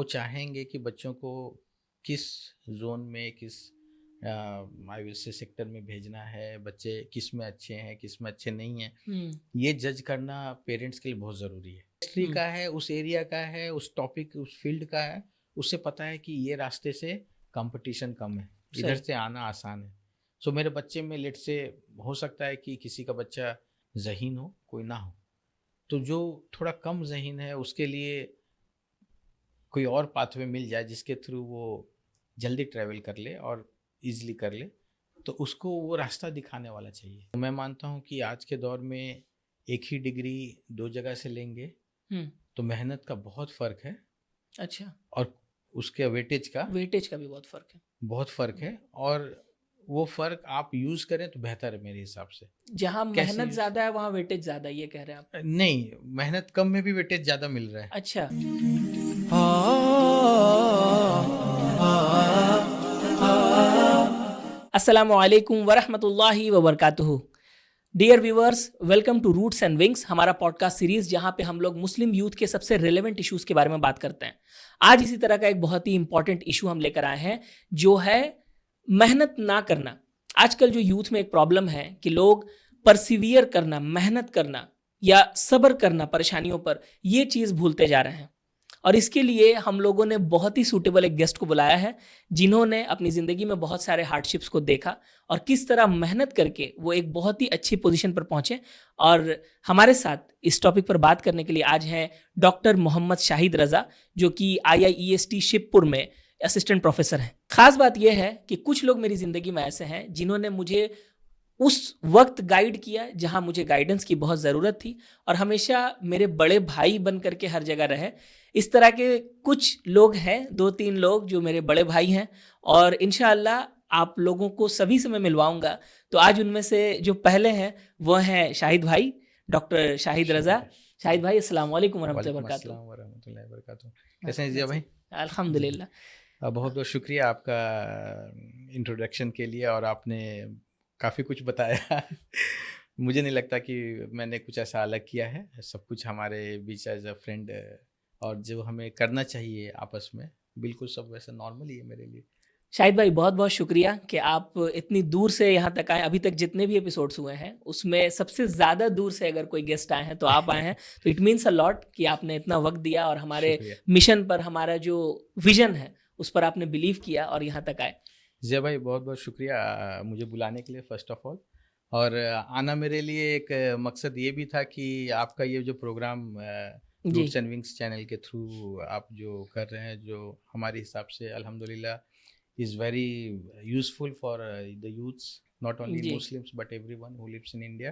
वो चाहेंगे कि बच्चों को किस जोन में, किस आई विल से सेक्टर में भेजना है, बच्चे किस में अच्छे हैं, किस में अच्छे नहीं हैं, ये जज करना पेरेंट्स के लिए बहुत ज़रूरी है। हिस्ट्री का है, उस एरिया का है, उस टॉपिक, उस फील्ड का है, उससे पता है कि ये रास्ते से कंपटीशन कम है, इधर से आना आसान है। सो मेरे बच्चे में लेट से हो सकता है कि किसी का बच्चा ज़हीन हो, कोई ना हो, तो जो थोड़ा कम ज़हीन है उसके लिए कोई और पाथवे मिल जाए जिसके थ्रू वो जल्दी ट्रैवल कर ले और इजीली कर ले, तो उसको वो रास्ता दिखाने वाला चाहिए। मैं मानता हूँ कि आज के दौर में एक ही डिग्री दो जगह से लेंगे तो मेहनत का बहुत फ़र्क है। अच्छा। और उसके वेटेज का भी बहुत फ़र्क है। और वो फ़र्क आप यूज़ करें तो बेहतर है मेरे हिसाब से। जहाँ मेहनत ज़्यादा है वहाँ वेटेज ज़्यादा, ये कह रहे हैं आप? नहीं, मेहनत कम में भी वेटेज ज़्यादा मिल रहा है। अच्छा। अस्सलामु अलैकुम वरहमतुल्लाहि वबरकातुहू। Dear viewers, welcome to Roots and Wings, हमारा पॉडकास्ट सीरीज जहां पे हम लोग मुस्लिम यूथ के सबसे रिलेवेंट इश्यूज के बारे में बात करते हैं। आज इसी तरह का एक बहुत ही इंपॉर्टेंट इशू हम लेकर आए हैं, जो है मेहनत ना करना। आजकल जो यूथ में एक प्रॉब्लम है कि लोग परसिवियर करना, मेहनत करना या सब्र करना परेशानियों पर, ये चीज़ भूलते जा रहे हैं। और इसके लिए हम लोगों ने बहुत ही सूटेबल एक गेस्ट को बुलाया है, जिन्होंने अपनी ज़िंदगी में बहुत सारे हार्डशिप्स को देखा और किस तरह मेहनत करके वो एक बहुत ही अच्छी पोजीशन पर पहुंचे। और हमारे साथ इस टॉपिक पर बात करने के लिए आज हैं डॉक्टर मोहम्मद शाहिद रज़ा, जो कि IIEST शिवपुर में असिस्टेंट प्रोफेसर हैं। खास बात यह है कि कुछ लोग मेरी ज़िंदगी में ऐसे हैं जिन्होंने मुझे उस वक्त गाइड किया जहां मुझे गाइडेंस की बहुत ज़रूरत थी, और हमेशा मेरे बड़े भाई बन करके हर जगह रहे। इस तरह के कुछ लोग हैं, 2-3 लोग जो मेरे बड़े भाई हैं, और इंशाअल्लाह आप लोगों को सभी से मैं मिलवाऊंगा। तो आज उनमें से जो पहले हैं वो हैं शाहिद भाई, डॉक्टर शाहिद रज़ा। शाहिद भाई, अस्सलाम वालेकुम वरहमतुल्लाहि वबरकातुहू। कैसे हैं जिया भाई? अल्हम्दुलिल्लाह। बहुत बहुत शुक्रिया आपका इंट्रोडक्शन के लिए, और आपने काफ़ी कुछ बताया। मुझे नहीं लगता कि मैंने कुछ ऐसा अलग किया है, सब कुछ हमारे बीच एज अ फ्रेंड, और जो हमें करना चाहिए आपस में, बिल्कुल सब वैसा नॉर्मल ही है मेरे लिए। शाहिद भाई, बहुत बहुत शुक्रिया कि आप इतनी दूर से यहाँ तक आए। अभी तक जितने भी एपिसोड्स हुए हैं उसमें सबसे ज़्यादा दूर से अगर कोई गेस्ट आए हैं तो आप आए हैं, तो इट मीन्स अ लॉट कि आपने इतना वक्त दिया और हमारे मिशन पर, हमारा जो विजन है उस पर आपने बिलीव किया और यहाँ तक आए। जय भाई, बहुत बहुत शुक्रिया मुझे बुलाने के लिए फर्स्ट ऑफ ऑल। और आना मेरे लिए एक मकसद ये भी था कि आपका ये जो programme roots and wings channel के थ्रू आप जो कर रहे हैं, जो हमारे हिसाब से अल्हम्दुलिल्लाह is very useful for the youths, not only Muslims but everyone who lives in India.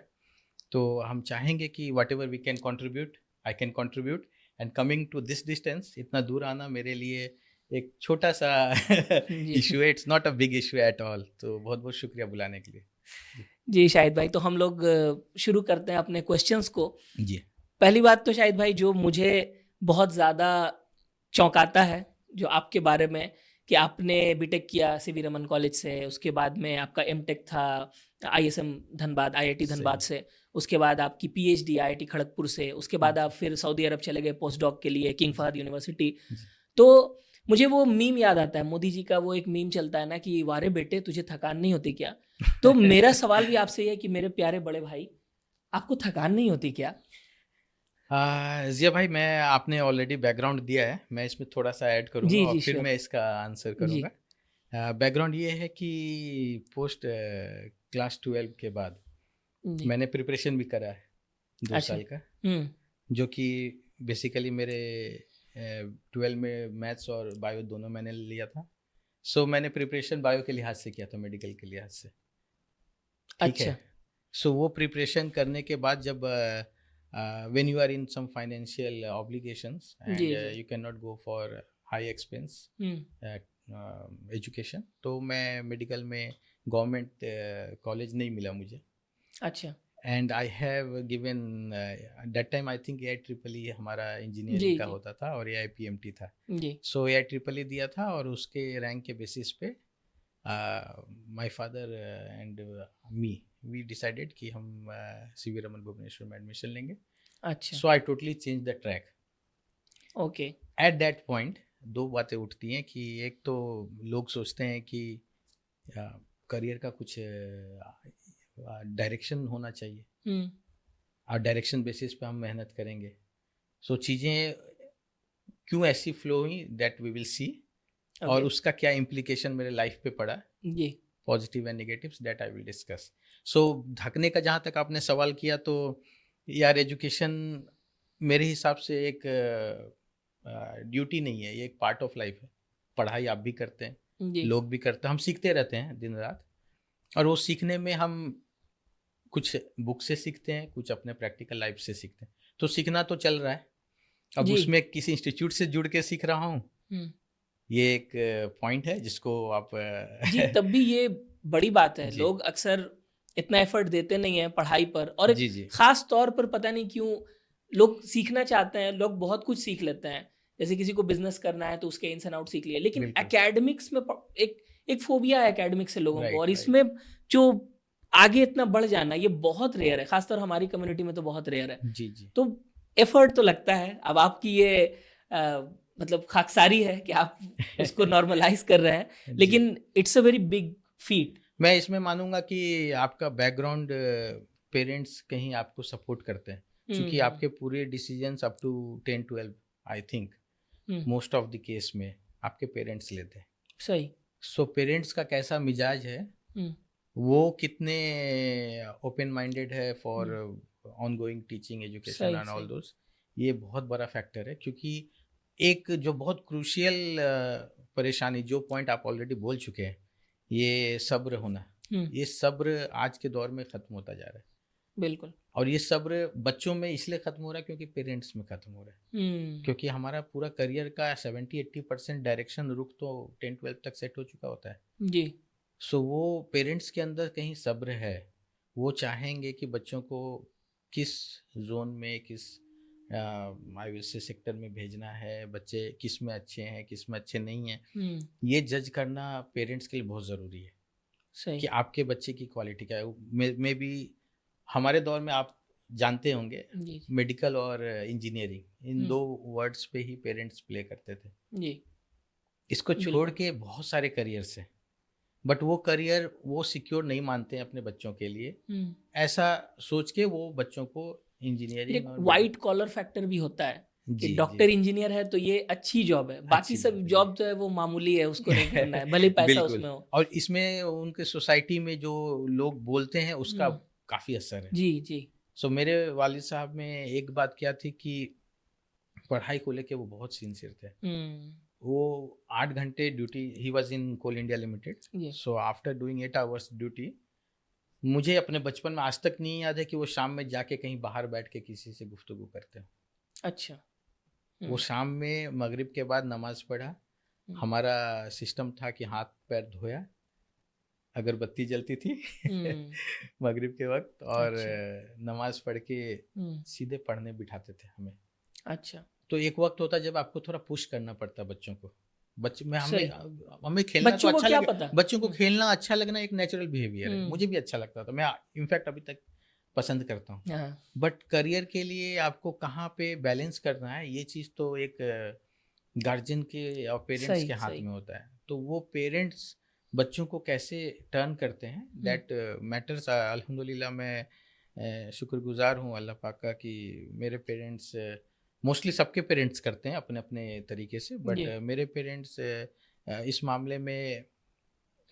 तो हम चाहेंगे कि whatever we can contribute, I can contribute. And coming to this distance, इतना दूर आना मेरे लिए एक छोटा सा इशू है, it's not a big issue at all. तो बहुत बहुत शुक्रिया बुलाने के लिए। जी शाहिद भाई, तो हम लोग शुरू करते हैं अपने क्वेश्चंस को। जी। पहली बात तो शाहिद भाई, जो मुझे बहुत ज़्यादा चौंकाता है जो आपके बारे में, कि आपने बीटेक किया सीवी रमन कॉलेज से, उसके बाद में आपका एमटेक था ISM धनबाद, IIT धनबाद से, उसके बाद आपकी PhD IIT खड़गपुर से, उसके बाद आप फिर सऊदी अरब चले गए पोस्ट डॉक के लिए, किंग फहद यूनिवर्सिटी। तो मुझे वो मीम याद आता है, मोदी जी का वो एक मीम चलता है ना कि वारे बेटे तुझे थकान नहीं होती क्या? तो मेरा सवाल भी आपसे ये है कि मेरे प्यारे बड़े भाई, आपको थकान नहीं होती क्या? जिया भाई, मैं आपने ऑलरेडी बैकग्राउंड दिया है, मैं इसमें थोड़ा सा ऐड करूँगा और फिर मैं इसका आंसर करूँगा। बैकग्राउंड ये है कि पोस्ट क्लास 12 के बाद मैंने प्रिपरेशन भी करा है 2 साल का, जो कि बेसिकली मेरे 12 में मैथ्स और बायो दोनों मैंने लिया था। सो मैंने प्रिपरेशन बायो के लिहाज से किया था, मेडिकल के लिहाज से, ठीक है। सो वो प्रिपरेशन करने के बाद जब when you are in some financial obligations and you cannot go for high expense education, तो मैं मेडिकल में गवर्नमेंट कॉलेज नहीं मिला मुझे। अच्छा। And I have given that time, I think AIEEE हमारा इंजीनियरिंग का होता था और AIPMT था। सो AIEEE दिया था और उसके रैंक के बेसिस पे my father and me, we decided कि हम सीवी रमन भुवनेश्वर में एडमिशन लेंगे। अच्छा। So I totally change the track. Okay. At that point दो बातें उठती हैं कि एक तो लोग सोचते हैं कि करियर का कुछ डायरेक्शन होना चाहिए और डायरेक्शन बेसिस पे हम मेहनत करेंगे। सो चीज़ें क्यों ऐसी फ्लो हुई दैट वी विल सी, और उसका क्या इम्प्लीकेशन मेरे लाइफ पे पड़ा, जी, positive and negatives, that I will discuss. So ढकने का जहाँ तक आपने सवाल किया, तो यार एजुकेशन मेरे हिसाब से एक ड्यूटी नहीं है, ये एक पार्ट ऑफ लाइफ है। पढ़ाई आप भी करते हैं, जी, लोग भी करते हैं, हम सीखते रहते हैं दिन रात, और वो सीखने में हम कुछ बुक से सीखते हैं, कुछ अपने प्रैक्टिकल लाइफ से सीखते हैं। तो सीखना तो चल रहा है, अब जी, उसमें किसी इंस्टीट्यूट से जुड़ के सीख रहा हूँ, ये एक पॉइंट है जिसको आप जी, तब भी ये बड़ी बात है। जी लोग अक्सर इतना एफर्ट देते नहीं हैं पढ़ाई पर, और एक जी जी खास तौर पर पता नहीं क्यों लोग सीखना चाहते हैं, लोग बहुत कुछ सीख लेते हैं। जैसे किसी को बिजनेस करना है तो उसके इन्स एंड आउट सीख लिया, लेकिन बिल्कुल, एकेडमिक्स में एक एक फोबिया है एकेडमिक्स से लोगों को, राइट और राइट, इसमें जो आगे इतना बढ़ जाना ये बहुत रेयर है, खासतौर हमारी कम्युनिटी में तो बहुत रेयर है। जी जी तो एफर्ट तो लगता है। अब आपकी ये मतलब खाकसारी है कि आप उसको नॉर्मलाइज कर रहे हैं, जी। लेकिन it's a very big feet. मैं इसमें मानूंगा कि आपका बैकग्राउंड, पेरेंट्स कहीं आपको सपोर्ट करते हैं, क्योंकि आपके पूरे decisions up to 10-12 I think most of the case में आपके पेरेंट्स लेते हैं। सही। सो पेरेंट्स का कैसा मिजाज है, वो कितने ओपन माइंडेड है for on going teaching education सही एंड ऑल सही। दोस, ये बहुत बड़ा फैक्टर है। क्योंकि एक जो बहुत क्रूशियल परेशानी, जो पॉइंट आप ऑलरेडी बोल चुके हैं, ये सब्र होना, ये सब्र आज के दौर में ख़त्म होता जा रहा है। बिल्कुल। और ये सब्र बच्चों में इसलिए ख़त्म हो रहा है क्योंकि पेरेंट्स में ख़त्म हो रहा है। क्योंकि हमारा पूरा करियर का 70-80% डायरेक्शन रुख तो 10-12 तक सेट हो चुका होता है। जी। सो वो पेरेंट्स के अंदर कहीं सब्र है, वो चाहेंगे कि बच्चों को किस जोन में, किस आई विल से सेक्टर में भेजना है, बच्चे किस में अच्छे हैं, किस में अच्छे नहीं हैं, ये जज करना पेरेंट्स के लिए बहुत ज़रूरी है कि सही। आपके बच्चे की क्वालिटी क्या है। मे बी हमारे दौर में आप जानते होंगे, जी मेडिकल और इंजीनियरिंग, इन दो वर्ड्स पे ही पेरेंट्स प्ले करते थे। जी। इसको छोड़ बिल्कुल। के बहुत सारे करियर्स हैं, बट वो करियर वो सिक्योर नहीं मानते हैं अपने बच्चों के लिए, ऐसा सोच के वो बच्चों को इंजीनियरिंग एक और वाइट कॉलर फैक्टर भी होता है कि जी जी डॉक्टर इंजीनियर है तो ये अच्छी जॉब है, बाकी अच्छी सब जॉब जॉब जो है वो मामूली है, उसको नहीं करना है भले ही पैसा बिल्कुल। उसमें हो। और इसमें उनके सोसाइटी में जो लोग बोलते हैं उसका काफ़ी असर है। जी जी। सो मेरे वालिद साहब में एक बात क्या थी कि पढ़ाई को लेके वो बहुत सिंसियर थे। वो 8 घंटे duty, he was in Coal India Limited, जी। So after doing 8 hours duty, मुझे अपने बचपन में आज तक नहीं याद है कि वो शाम में जाके कहीं बाहर बैठ के किसी से गुफ्तगू करते हो। अच्छा। वो शाम में मगरिब के बाद नमाज पढ़ा, हमारा सिस्टम था कि हाथ पैर धोया, अगरबत्ती जलती थी मगरिब के वक्त, और अच्छा। नमाज पढ़ के सीधे पढ़ने बिठाते थे हमें। अच्छा। तो एक वक्त होता जब आपको थोड़ा पुश करना पड़ता बच्चों को, बच्चे में हमें सही। हमें खेलना तो बच्चों को अच्छा क्या लगे, पता। बच्चों को खेलना अच्छा लगना एक नेचुरल बिहेवियर है, मुझे भी अच्छा लगता था, मैं इनफैक्ट अभी तक पसंद करता हूँ। हाँ। बट करियर के लिए आपको कहाँ पे बैलेंस करना है, ये चीज़ तो एक गार्जियन के और पेरेंट्स सही के हाथ सही। में होता है। तो वो पेरेंट्स बच्चों को कैसे टर्न करते हैं, दैट मैटर्स। अल्हम्दुलिल्लाह मैं शुक्रगुजार हूँ अल्लाह पाक का कि मेरे पेरेंट्स, मोस्टली सबके पेरेंट्स करते हैं अपने अपने तरीके से, बट जी। मेरे पेरेंट्स इस मामले में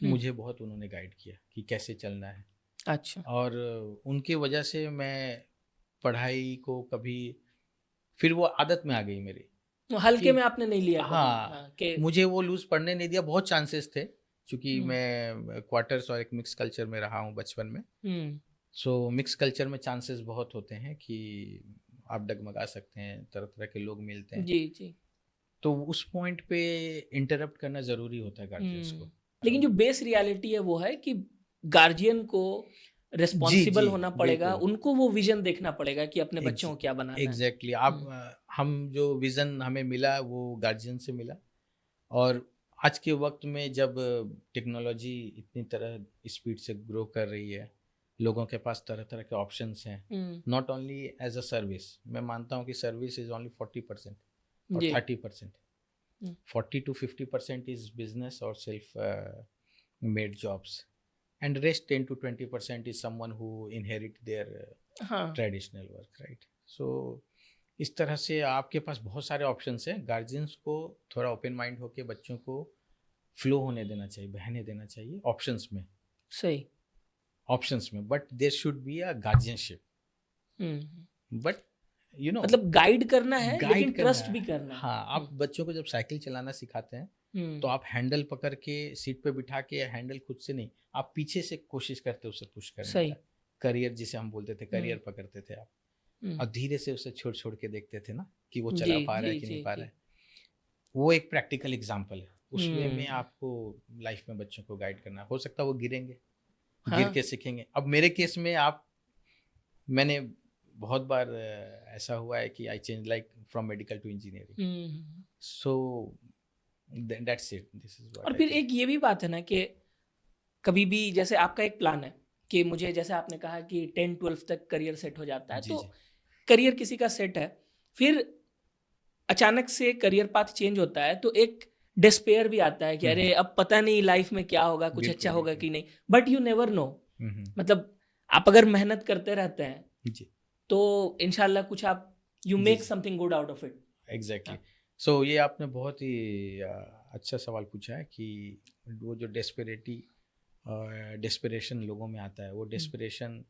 मुझे बहुत उन्होंने गाइड किया कि कैसे चलना है। अच्छा। और उनकी वजह से मैं पढ़ाई को कभी, फिर वो आदत में आ गई मेरी तो हल्के कि में आपने नहीं लिया कभी? हाँ, हाँ, कि मुझे वो लूज़ पढ़ने नहीं दिया। बहुत चांसेस थे क्योंकि मैं क्वार्टर्स और एक मिक्स कल्चर में रहा हूँ बचपन में। सो मिक्स कल्चर में चांसेस बहुत होते हैं कि आप डगमगा सकते हैं, तरह तरह के लोग मिलते हैं। जी जी। तो उस पॉइंट पे इंटरप्ट करना ज़रूरी होता है गार्जियंस को। लेकिन जो बेस रियलिटी है वो है कि गार्जियन को जी रिस्पॉन्सिबल जी होना पड़ेगा, बिल्कुल, उनको वो विजन देखना पड़ेगा कि अपने बच्चों को क्या बनाना है। एग्जैक्टली आप हम जो विज़न हमें मिला वो गार्जियन से मिला। और आज के वक्त में जब टेक्नोलॉजी इतनी तरह स्पीड से ग्रो कर रही है, लोगों के पास तरह तरह के ऑप्शंस हैं, not only as a service. मैं मानता हूँ कि सर्विस इज़ ओनली 40% और जी 30%। 40 to 50% is business or self made jobs, and rest 10 to 20% is someone who inherit their हाँ traditional work, right? So इस तरह से आपके पास बहुत सारे ऑप्शंस हैं. गार्जियंस को थोड़ा ओपन माइंड होकर बच्चों को फ्लो होने देना चाहिए, बहने देना चाहिए ऑप्शंस में, सही. But there should be a guardianship. But you know, मतलब गाइड करना है गाइड लेकिन करना ट्रस्ट है. भी करना है. हाँ, आप बच्चों को जब साइकिल चलाना सिखाते हैं तो आप हैंडल पकड़ के सीट पे बिठा के हैंडल खुद से नहीं, आप पीछे से कोशिश करते हो उसे पुश करने सही. का. करियर जिसे हम बोलते थे, करियर पकड़ते थे आप, और धीरे से उसे छोड़ छोड़ के देखते थे ना कि वो चला पा रहा है कि नहीं पा रहा है. वो एक प्रैक्टिकल एग्जाम्पल है. उस वे में आपको लाइफ में बच्चों को गाइड करना. हो सकता है वो गिरेंगे, गिर के सीखेंगे. अब मेरे केस में मैंने बहुत बार ऐसा हुआ है कि I change like from medical to engineering. So that's it, this is what. और फिर एक ये भी बात है ना कि कभी भी जैसे आपका एक प्लान है कि मुझे, जैसे आपने कहा कि 10-12 तक करियर सेट हो जाता है, तो करियर किसी का सेट है, फिर अचानक से करियर पाथ चेंज होता है तो एक डिस्पेयर भी आता है कि अरे अब पता नहीं लाइफ में क्या होगा, कुछ अच्छा होगा कि नहीं. But you never know. मतलब आप अगर मेहनत करते रहते हैं तो इंशाल्लाह कुछ आप you make something good out of it. Exactly. So ये आपने बहुत ही अच्छा सवाल पूछा है कि वो जो डेस्परेशन लोगों में आता है, वो डेस्परेशन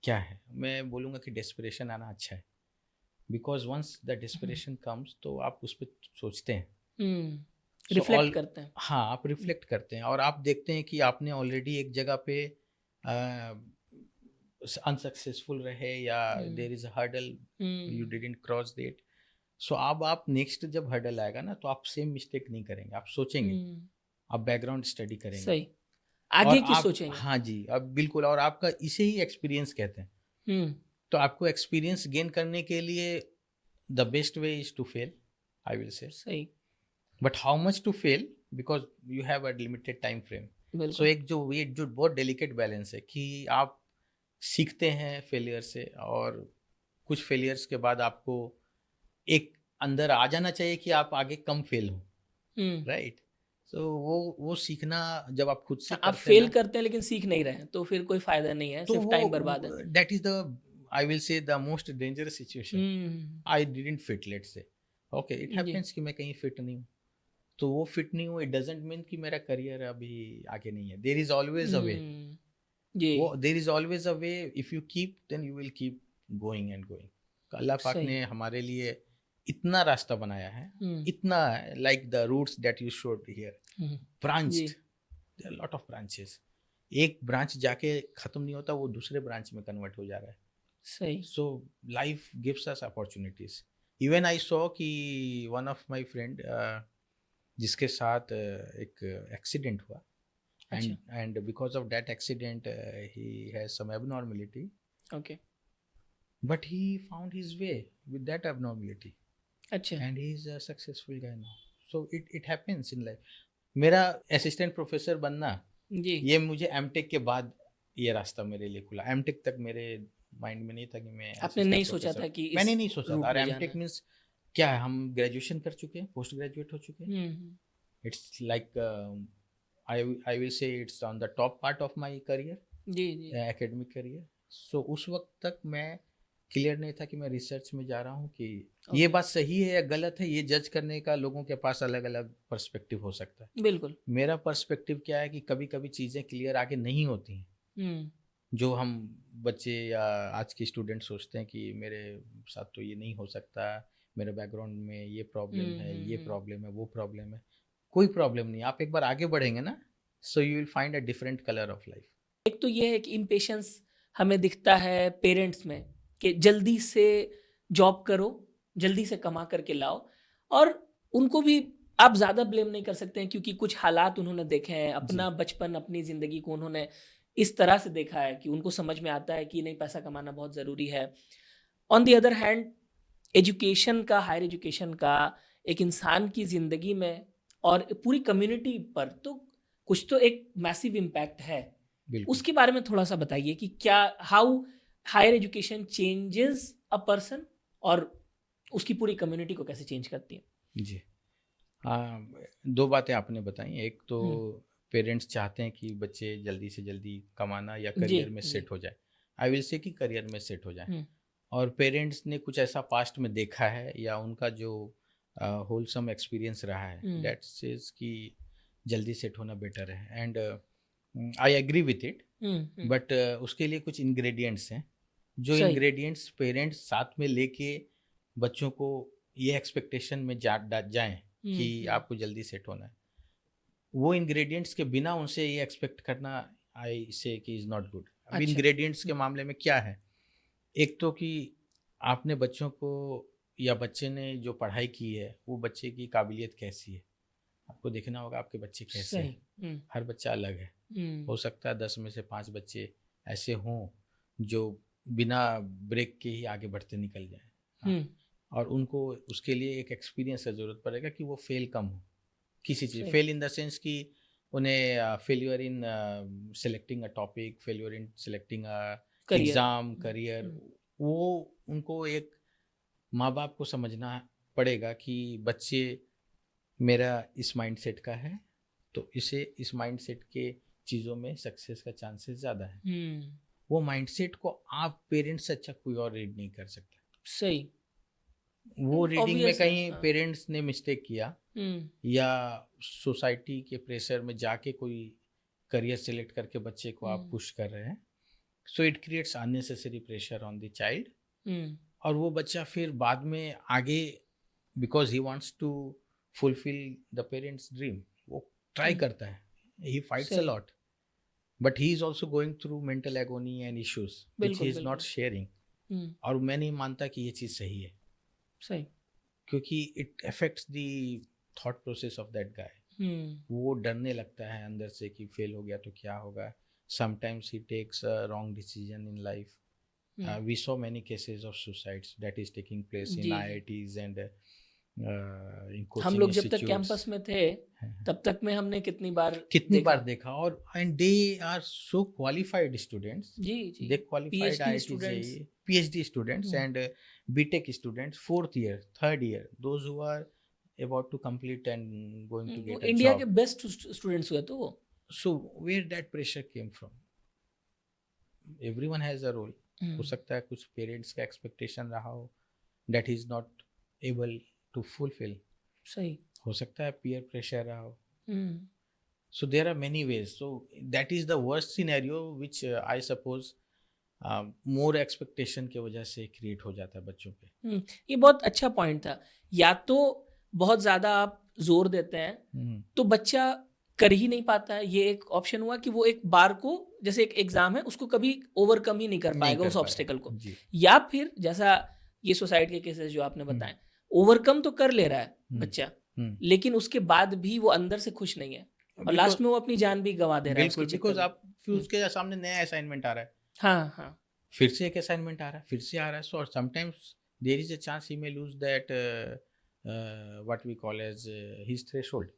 क्या है. मैं बोलूँगा कि डेस्परेशन आना अच्छा है, because once the desperation comes तो आप उस पर सोचते हैं, रिफ्लेक्ट करते हैं. हाँ, आप रिफ्लेक्ट करते हैं और आप देखते हैं कि आपने ऑलरेडी एक जगह पे अनसक्सेसफुल रहे या there is a hurdle you didn't cross that. So अब आप नेक्स्ट जब हर्डल आएगा ना तो आप सेम मिस्टेक नहीं करेंगे. आप सोचेंगे, आप बैकग्राउंड स्टडी करेंगे. सही. आगे की आप सोचेंगे. हाँ जी, अब बिल्कुल. और आपका इसे ही एक्सपीरियंस कहते हैं. तो आपको एक्सपीरियंस गेन करने के लिए the best way is to fail, I will say. सही. But how much to fail, because you have a limited time frame. So एक जो बहुत डेलिकेट बैलेंस है कि आप सीखते हैं फेलियर से, और कुछ फेलियर्स के बाद आपको एक अंदर आ जाना चाहिए कि आप आगे कम फेल हो, राइट. तो वो सीखना जब आप खुद से आप फेल करते हैं लेकिन सीख नहीं रहे हैं तो फिर कोई फायदा नहीं है, सिर्फ टाइम बर्बाद है. That is the, I will से, the most dangerous situation. I didn't fit, let's say. Okay, it happens कि मैं कहीं फिट नहीं हूँ, तो वो फिट नहीं हूँ, इट डजंट मीन कि मेरा करियर अभी आगे नहीं है. There is always a way. There is always a way. If you keep, then you will keep going and going. Allah पाक ने हमारे लिए इतना रास्ता बनाया है, इतना, like the roots that you showed here, branched, there are lot of branches. एक ब्रांच जाके खत्म नहीं होता, वो दूसरे ब्रांच में कन्वर्ट हो जा रहा है. सही. So life gives us opportunities. Even I saw कि वन ऑफ माय फ्रेंड जिसके साथ एक एक्सीडेंट हुआ, and because of that accident he has some abnormality. Okay. But he found his way with that abnormality. अच्छा. And he is a successful guy now. So it happens in life. मेरा assistant professor बनना जी, ये मुझे MTech के बाद ये रास्ता मेरे लिए खुला. एमटेक तक मेरे माइंड में नहीं था कि मैं, आपने नहीं सोचा था कि मैंने नहीं सोचा था. और एमटेक मीन्स क्या है, हम ग्रेजुएशन कर चुके हैं, पोस्ट ग्रेजुएट हो चुके हैं. It's like I will say it's on the top part of my career, academic career. So उस वक्त तक मैं क्लियर नहीं था कि मैं रिसर्च में जा रहा हूँ कि ये बात सही है या गलत है. ये जज करने का लोगों के पास अलग अलग पर्सपेक्टिव हो सकता है. बिल्कुल. मेरा पर्सपेक्टिव क्या है कि कभी कभी चीज़ें क्लियर आगे नहीं होती हैं. जो हम बच्चे या आज के स्टूडेंट सोचते हैं कि मेरे साथ तो ये नहीं हो सकता, मेरे बैकग्राउंड में ये प्रॉब्लम है, ये प्रॉब्लम है, वो प्रॉब्लम है. कोई प्रॉब्लम नहीं. आप एक बार आगे बढ़ेंगे ना, so you will find a different colour of life. एक तो ये है कि इम्पेशंस हमें दिखता है पेरेंट्स में कि जल्दी से जॉब करो, जल्दी से कमा करके लाओ, और उनको भी आप ज़्यादा ब्लेम नहीं कर सकते हैं क्योंकि कुछ हालात उन्होंने देखे हैं. अपना बचपन, अपनी ज़िंदगी को उन्होंने इस तरह से देखा है कि उनको समझ में आता है कि नहीं, पैसा कमाना बहुत ज़रूरी है. On the other hand, education का, हायर एजुकेशन का एक इंसान की ज़िंदगी में और पूरी कम्युनिटी पर तो कुछ तो एक मैसिव इम्पैक्ट है. उसके बारे में थोड़ा सा बताइए कि क्या, how higher education changes a person और उसकी पूरी कम्युनिटी को कैसे चेंज करती है. जी, दो बातें आपने बताई। एक तो हम्म, पेरेंट्स चाहते हैं कि बच्चे जल्दी से जल्दी कमाना या जी करियर में जी। सेट हो जाए। आई विल से कि करियर में सेट हो जाए। हम्म, और पेरेंट्स ने कुछ ऐसा पास्ट में देखा है या उनका जो होलसम एक्सपीरियंस रहा है हम्म, दैट सेज कि जल्दी सेट होना बेटर है। And I agree with it, hmm, but उसके लिए कुछ इंग्रेडिएंट्स हैं जो सही। इंग्रेडिएंट्स पेरेंट्स साथ में लेके बच्चों को ये एक्सपेक्टेशन में जाएं कि हम्म, आपको जल्दी सेट होना है। वो इंग्रेडिएंट्स के बिना उनसे ये एक्सपेक्ट करना आई से कि इज़ नॉट गुड। अब अच्छा। इंग्रेडिएंट्स के मामले में क्या है, एक तो कि आपने बच्चों को या बच्चे ने जो पढ़ाई की है वो बच्चे की काबिलियत कैसी है, आपको देखना होगा आपके बच्चे कैसे सही। हैं। हर बच्चा अलग है। हम्म, हो सकता है 10 में से 5 बच्चे ऐसे हों जो बिना ब्रेक के ही आगे बढ़ते निकल जाएं। हाँ, हम्म, और उनको उसके लिए एक एक्सपीरियंस का ज़रूरत पड़ेगा कि वो फेल कम हो किसी चीज़, सही। फेल इन द सेंस कि उन्हें failure in selecting a topic, failure in selecting a career. Exam, career. वो उनको एक माँ बाप को समझना पड़ेगा कि बच्चे मेरा इस माइंडसेट का है, तो इसे इस माइंडसेट के चीज़ों में सक्सेस का चांसेस ज़्यादा है। हम्म, वो माइंडसेट को आप पेरेंट्स से अच्छा कोई और रीड नहीं कर सकता। सही। वो रीडिंग में ऑब्वियस है, कहीं हाँ। पेरेंट्स ने मिस्टेक किया हम्म, या सोसाइटी के प्रेशर में जाके कोई करियर सेलेक्ट करके बच्चे को आप हम्म, पुश कर रहे हैं, so it creates unnecessary pressure on the child. Hmm, और वो बच्चा फिर बाद में आगे because he wants to fulfil the parents dream, वो ट्राई हम्म, करता है, ही फाइट्स अ सही। Lot, but he is also going through mental agony and issues which he बिल्कुल इज नॉट बिल्कुल। शेयरिंग। हम्म, और मैं नहीं मानता कि ये चीज़ सही है, सही। क्योंकि it affects the thought process of that guy. Hmm, वो डरने लगता है अंदर से कि फेल हो गया तो क्या होगा। Sometimes he takes a wrong decision in life. Hmm, We saw many cases of suicides that is taking place in जी जी। IITs and in हम coaching लोग जब तक institutes. कैंपस में थे तब तक में हमने कितनी बार कितनी देखा। बार देखा। और and they are so qualified students, जी जी। They qualified PhD IIT students. JEE, PhD students and BTech students, fourth year, third year, those who are about to complete and going to वो get a इंडिया के job. Best students हुए तो वो। So where that pressure came from? Everyone has a role. हो हम्म, सकता है कुछ parents का एक्सपेक्टेशन रहा हो that he is not able to fulfill. सही। हो सकता है peer pressure रहा हो. हम्म, So there are many ways. So that is the worst scenario which I suppose more expectation के वजह से create हो जाता है बच्चों पे. ये बहुत अच्छा पॉइंट था। या तो बहुत ज्यादा आप जोर देते हैं तो बच्चा कर ही नहीं पाता है, ये एक ऑप्शन हुआ कि वो एक बार को, जैसे एक एग्जाम है उसको कभी ओवरकम ही नहीं कर नहीं पाएगा कर उस पाएगा ऑब्स्टेकल को। जी. या फिर जैसा ये सोसाइटी के केसेस जो आपने बताए, ओवरकम तो कर ले रहा है बच्चा, लेकिन उसके बाद भी वो अंदर से खुश नहीं है और लास्ट में वो अपनी जान भी गंवा दे रहा है उसके बिल्कुल, चक्कर बिकॉज में। आप फिर उसके सामने नया असाइनमेंट आ रहा है, हाँ हाँ। फिर से एक असाइनमेंट आ रहा है, फिर से आ रहा है. So sometimes there is a chance he may lose that what we call as his threshold.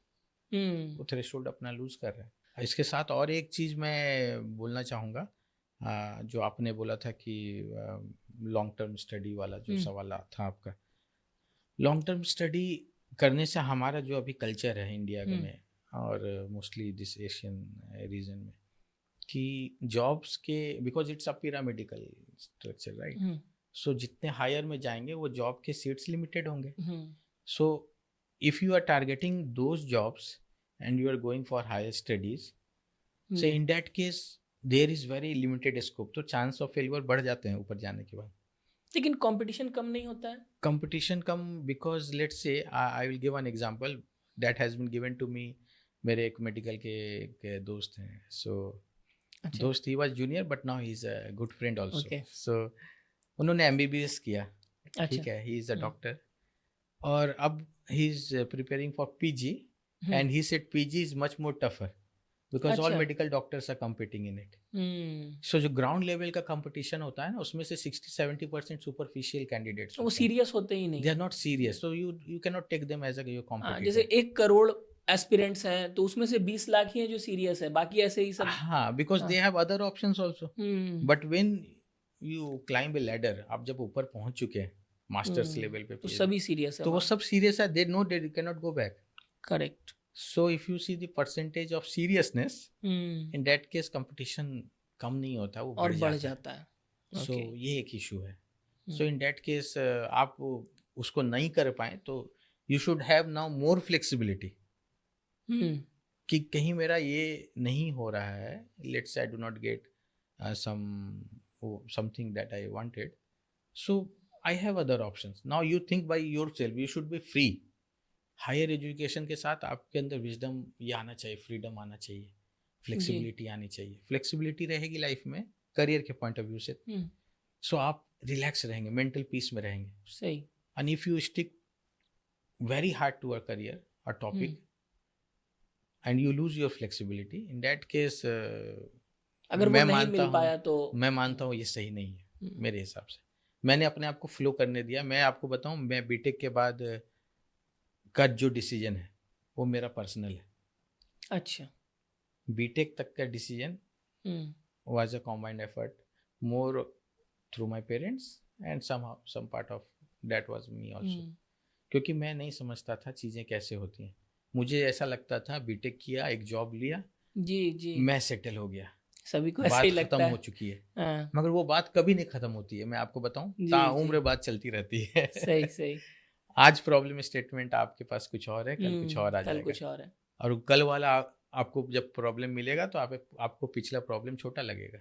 वो थ्रेशोल्ड अपना लूज कर रहा है. इसके साथ और एक चीज़ मैं बोलना चाहूँगा, जो आपने बोला था कि लॉन्ग टर्म स्टडी वाला जो सवाल था आपका. लॉन्ग टर्म स्टडी करने से हमारा जो अभी कल्चर है इंडिया में और मोस्टली दिस एशियन रीजन में, कि जॉब्स के because it's a pyramidical structure right. So जितने हायर में जाएंगे वो जॉब के सीट्स लिमिटेड होंगे. So if you are targeting those jobs and you are going for higher studies, so in that case there is very limited scope, तो chance of failure बढ़ जाते हैं ऊपर जाने के बाद. लेकिन कंपटीशन कम नहीं होता है? Competition come because let's say I will give an example that has been given to me. मेरे एक मेडिकल के एक दोस्त हैं. So अच्छा। दोस्त he was junior but now he is a good friend also. Okay. So उन्होंने MBBS किया. अच्छा। ठीक है, he is a doctor. और अब he is preparing for PG. And he said PG is much more tougher because all अच्छा। medical doctors are competing in it. So जो ground level का competition होता है ना, उसमें से 60-70% superficial candidates वो होते हैं. सीरियस होते ही नहीं। They are not serious, so you cannot take them as a your competitor. जैसे 1 करोड़ एस्पिरेंट्स हैं तो उसमें से 20 लाख ही हैं जो सीरियस है, बाकी ऐसे ही सब। हाँ, because they have other options also. But when you climb a ladder, आप जब ऊपर पहुंच चुके हैं मास्टर्स लेवल पे तो सभी सीरियस है तो वो वहाँ। सब सीरियस है. They know they cannot go back. Correct. So if you see the percentage of seriousness, in that case competition कम नहीं होता, वो और बढ़ जाता जाता है. है. So Okay. ये एक इशू है. So in that case आप उसको नहीं कर पाए तो you should have now more flexibility. कि कहीं मेरा ये नहीं हो रहा है, let's say I do not get something that I wanted, so I have other options. Now you think by yourself, you should be free. Higher education के साथ आपके अंदर विजडम ये आना चाहिए, फ्रीडम आना चाहिए, फ्लेक्सिबिलिटी आनी चाहिए. फ्लेक्सिबिलिटी रहेगी लाइफ में करियर के पॉइंट ऑफ व्यू से, सो आप रिलैक्स रहेंगे, मेंटल पीस में रहेंगे. सही. And if you stick very hard to a career a topic and you lose your flexibility, in that case अगर वो नहीं मिल पाया तो मैं मानता हूँ ये सही नहीं है. मेरे हिसाब से मैंने अपने आप को फ्लो करने दिया. मैं आपको बताऊँ, मैं बीटेक के बाद का जो डिसीजन है वो मेरा पर्सनल है. अच्छा. बीटेक तक का decision was a combined effort, more through my parents and some part of that was me also. क्योंकि मैं नहीं समझता था चीज़ें कैसे होती हैं. मुझे ऐसा लगता था बीटेक किया, एक जॉब लिया, जी मैं सेटल हो गया, सभी को ऐसा ही बात लगता खत्म है. हो चुकी है. मगर वो बात कभी नहीं खत्म होती है. मैं आपको बताऊं, ताउम्र बात चलती रहती है. सही सही. आज प्रॉब्लम स्टेटमेंट आपके पास कुछ और है, कल कुछ और आ जाएगा. कुछ और है. और कल वाला आपको जब प्रॉब्लम मिलेगा तो आपको पिछला प्रॉब्लम छोटा लगेगा.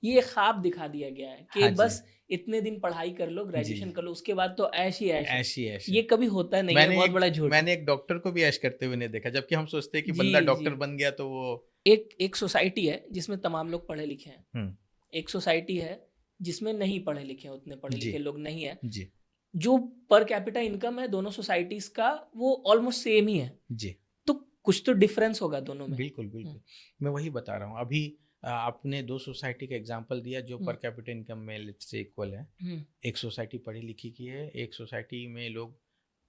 ये ख्वाब दिखा दिया गया है कि बस इतने दिन पढ़ाई कर लो, ग्रेजुएशन कर लो, उसके बाद तो ऐश ही ऐश. ये कभी होता नहीं है, बहुत बड़ा झूठ. मैंने एक डॉक्टर को भी ऐश करते हुए नहीं देखा, जबकि हम सोचते हैं कि बंदा डॉक्टर बन गया तो वो एक सोसाइटी है जिसमें तमाम लोग पढ़े लिखे हैं. एक सोसाइटी है जिसमें नहीं पढ़े लिखे हैं, उतने पढ़े लिखे लोग नहीं है. जी. जो पर कैपिटा इनकम है दोनों सोसाइटीज का वो ऑलमोस्ट सेम ही है जी. तो कुछ तो डिफरेंस होगा दोनों में. बिल्कुल बिल्कुल. मैं वही बता रहा हूँ. अभी आपने दो सोसाइटी का एग्जांपल दिया जो पर कैपिटा इनकम में लेट्स से इक्वल है. एक सोसाइटी पढ़ी लिखी की है, एक सोसाइटी में लोग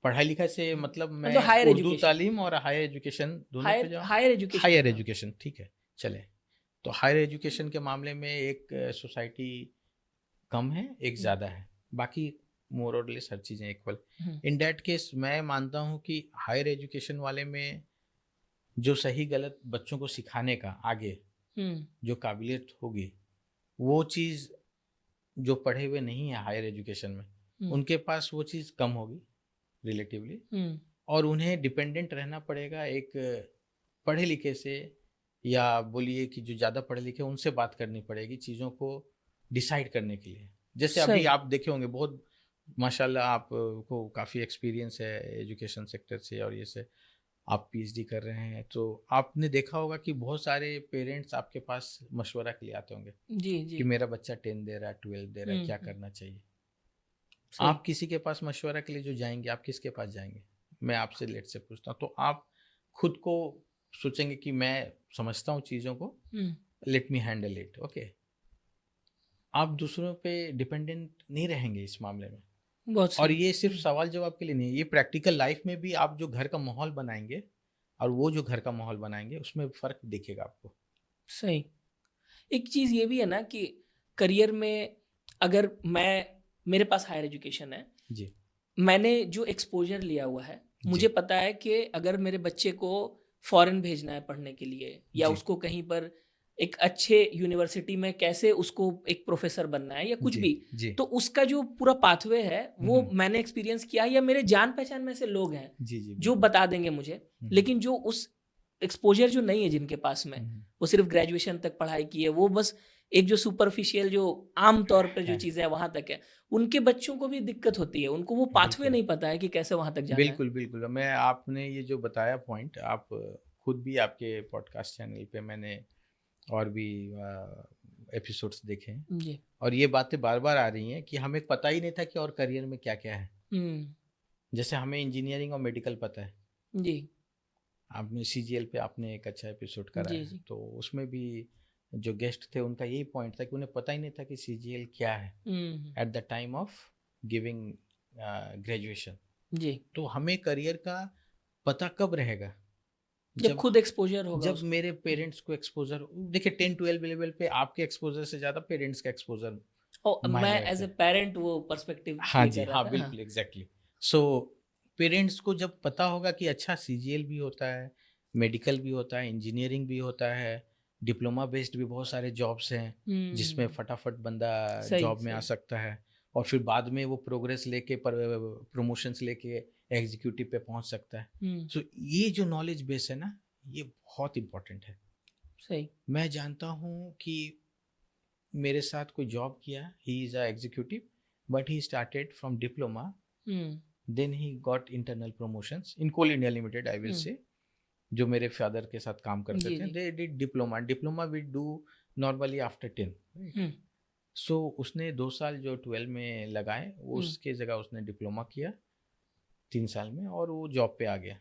पढ़ाई लिखा से मतलब मैं उर्दू तालीम और हायर एजुकेशन दोनों पे जाऊँ. हायर एजुकेशन ठीक है चले. तो हायर एजुकेशन के मामले में एक सोसाइटी कम है, एक ज़्यादा है, बाकी मोर और लेस हर चीज़ें इक्वल. इन दैट केस मैं मानता हूँ कि हायर एजुकेशन वाले में जो सही गलत बच्चों को सिखाने का आगे जो काबिलियत होगी, वो चीज़ जो पढ़े हुए नहीं है हायर एजुकेशन में, उनके पास वो चीज़ कम होगी रिलेटिवली. और उन्हें डिपेंडेंट रहना पड़ेगा एक पढ़े लिखे से, या बोलिए कि जो ज़्यादा पढ़े लिखे उनसे बात करनी पड़ेगी चीज़ों को डिसाइड करने के लिए. जैसे अभी आप देखे होंगे, बहुत माशाल्लाह आपको काफ़ी एक्सपीरियंस है एजुकेशन सेक्टर से, और ये से आप पीएचडी कर रहे हैं, तो आपने देखा होगा कि बहुत सारे पेरेंट्स आपके पास मशवरा के लिए आते होंगे कि मेरा बच्चा 10 दे रहा है, 12 दे रहा है, क्या करना चाहिए. आप किसी के पास मशवरा के लिए जो जाएंगे, आप किसके पास जाएंगे? मैं आपसे लेट से पूछता हूँ. तो आप खुद को सोचेंगे कि मैं समझता हूँ चीज़ों को, let me handle it. Okay, आप दूसरों पे डिपेंडेंट नहीं रहेंगे इस मामले में. और ये सिर्फ सवाल जवाब के लिए नहीं है, ये प्रैक्टिकल लाइफ में भी आप जो घर का माहौल बनाएंगे और वो जो घर का माहौल बनाएंगे उसमें फ़र्क दिखेगा आपको. सही. एक चीज़ ये भी है ना कि करियर में अगर मेरे पास हायर एजुकेशन है जी, मैंने जो एक्सपोजर लिया हुआ है, मुझे पता है कि अगर मेरे बच्चे को फॉरेन भेजना है पढ़ने के लिए, या उसको कहीं पर एक अच्छे यूनिवर्सिटी में कैसे उसको एक प्रोफेसर बनना है या कुछ भी, तो उसका जो पूरा पाथवे है वो मैंने एक्सपीरियंस किया, या मेरे जान पहचान में से लोग हैं जो बता देंगे मुझे. लेकिन जो उस एक्सपोजर जो नहीं है जिनके पास में, वो सिर्फ ग्रेजुएशन तक पढ़ाई की है, वो बस एक जो सुपरफिशियल जो आम तौर पर जो चीज़ें हैं वहाँ तक है, उनके बच्चों को भी दिक्कत होती है. उनको वो पाथवे नहीं पता है कि कैसे वहाँ तक जाना है. बिल्कुल बिल्कुल. मैं आपने ये जो बताया पॉइंट, आप खुद भी आपके पॉडकास्ट चैनल पे मैंने और भी एपिसोड्स देखे हैं, और ये बातें बार बार आ रही हैं कि हमें पता ही नहीं था कि और करियर में क्या क्या है. जैसे हमें इंजीनियरिंग और मेडिकल पता है जी. आपने CGL पे आपने एक अच्छा एपिसोड करा है, तो उसमें भी जो गेस्ट थे उनका यही पॉइंट था कि उन्हें पता ही नहीं था कि CGL क्या है at the time of giving graduation जी. तो हमें करियर का पता कब रहेगा? जब खुद एक्सपोजर होगा. जब मेरे पेरेंट्स को एक्सपोजर, देखिए 10-12 लेवल पे आपके एक्सपोजर से ज्यादा पेरेंट्स का एक्सपोजर मैं एज ए पेरेंट वो पर्सपेक्टिव. हाँ जी, हाँ बिल्कुल एग्जैक्टली. सो पेरेंट्स को जब पता होगा कि अच्छा सीजीएल भी होता है, मेडिकल भी होता है, इंजीनियरिंग भी होता है, डिप्लोमा बेस्ड भी बहुत सारे जॉब्स हैं जिसमें फटाफट बंदा सही जॉब में आ सही सकता है और फिर बाद में वो प्रोग्रेस लेके प्रमोशंस लेके एग्जीक्यूटिव पे पहुंच सकता है। सो ये जो नॉलेज बेस है ना, ये बहुत इम्पोर्टेंट है। सही मैं जानता हूँ कि मेरे साथ कोई जॉब किया, he is a executive but he started from diploma, then he got internal promotions in Coal India Limited, I will say, जो मेरे फादर के साथ काम करते जी थे। जी they did diploma we do normally after 10, right. So उसने 2 साल जो 12 में लगाए, वो उसके जगह उसने डिप्लोमा किया 3 साल में और वो जॉब पे आ गया।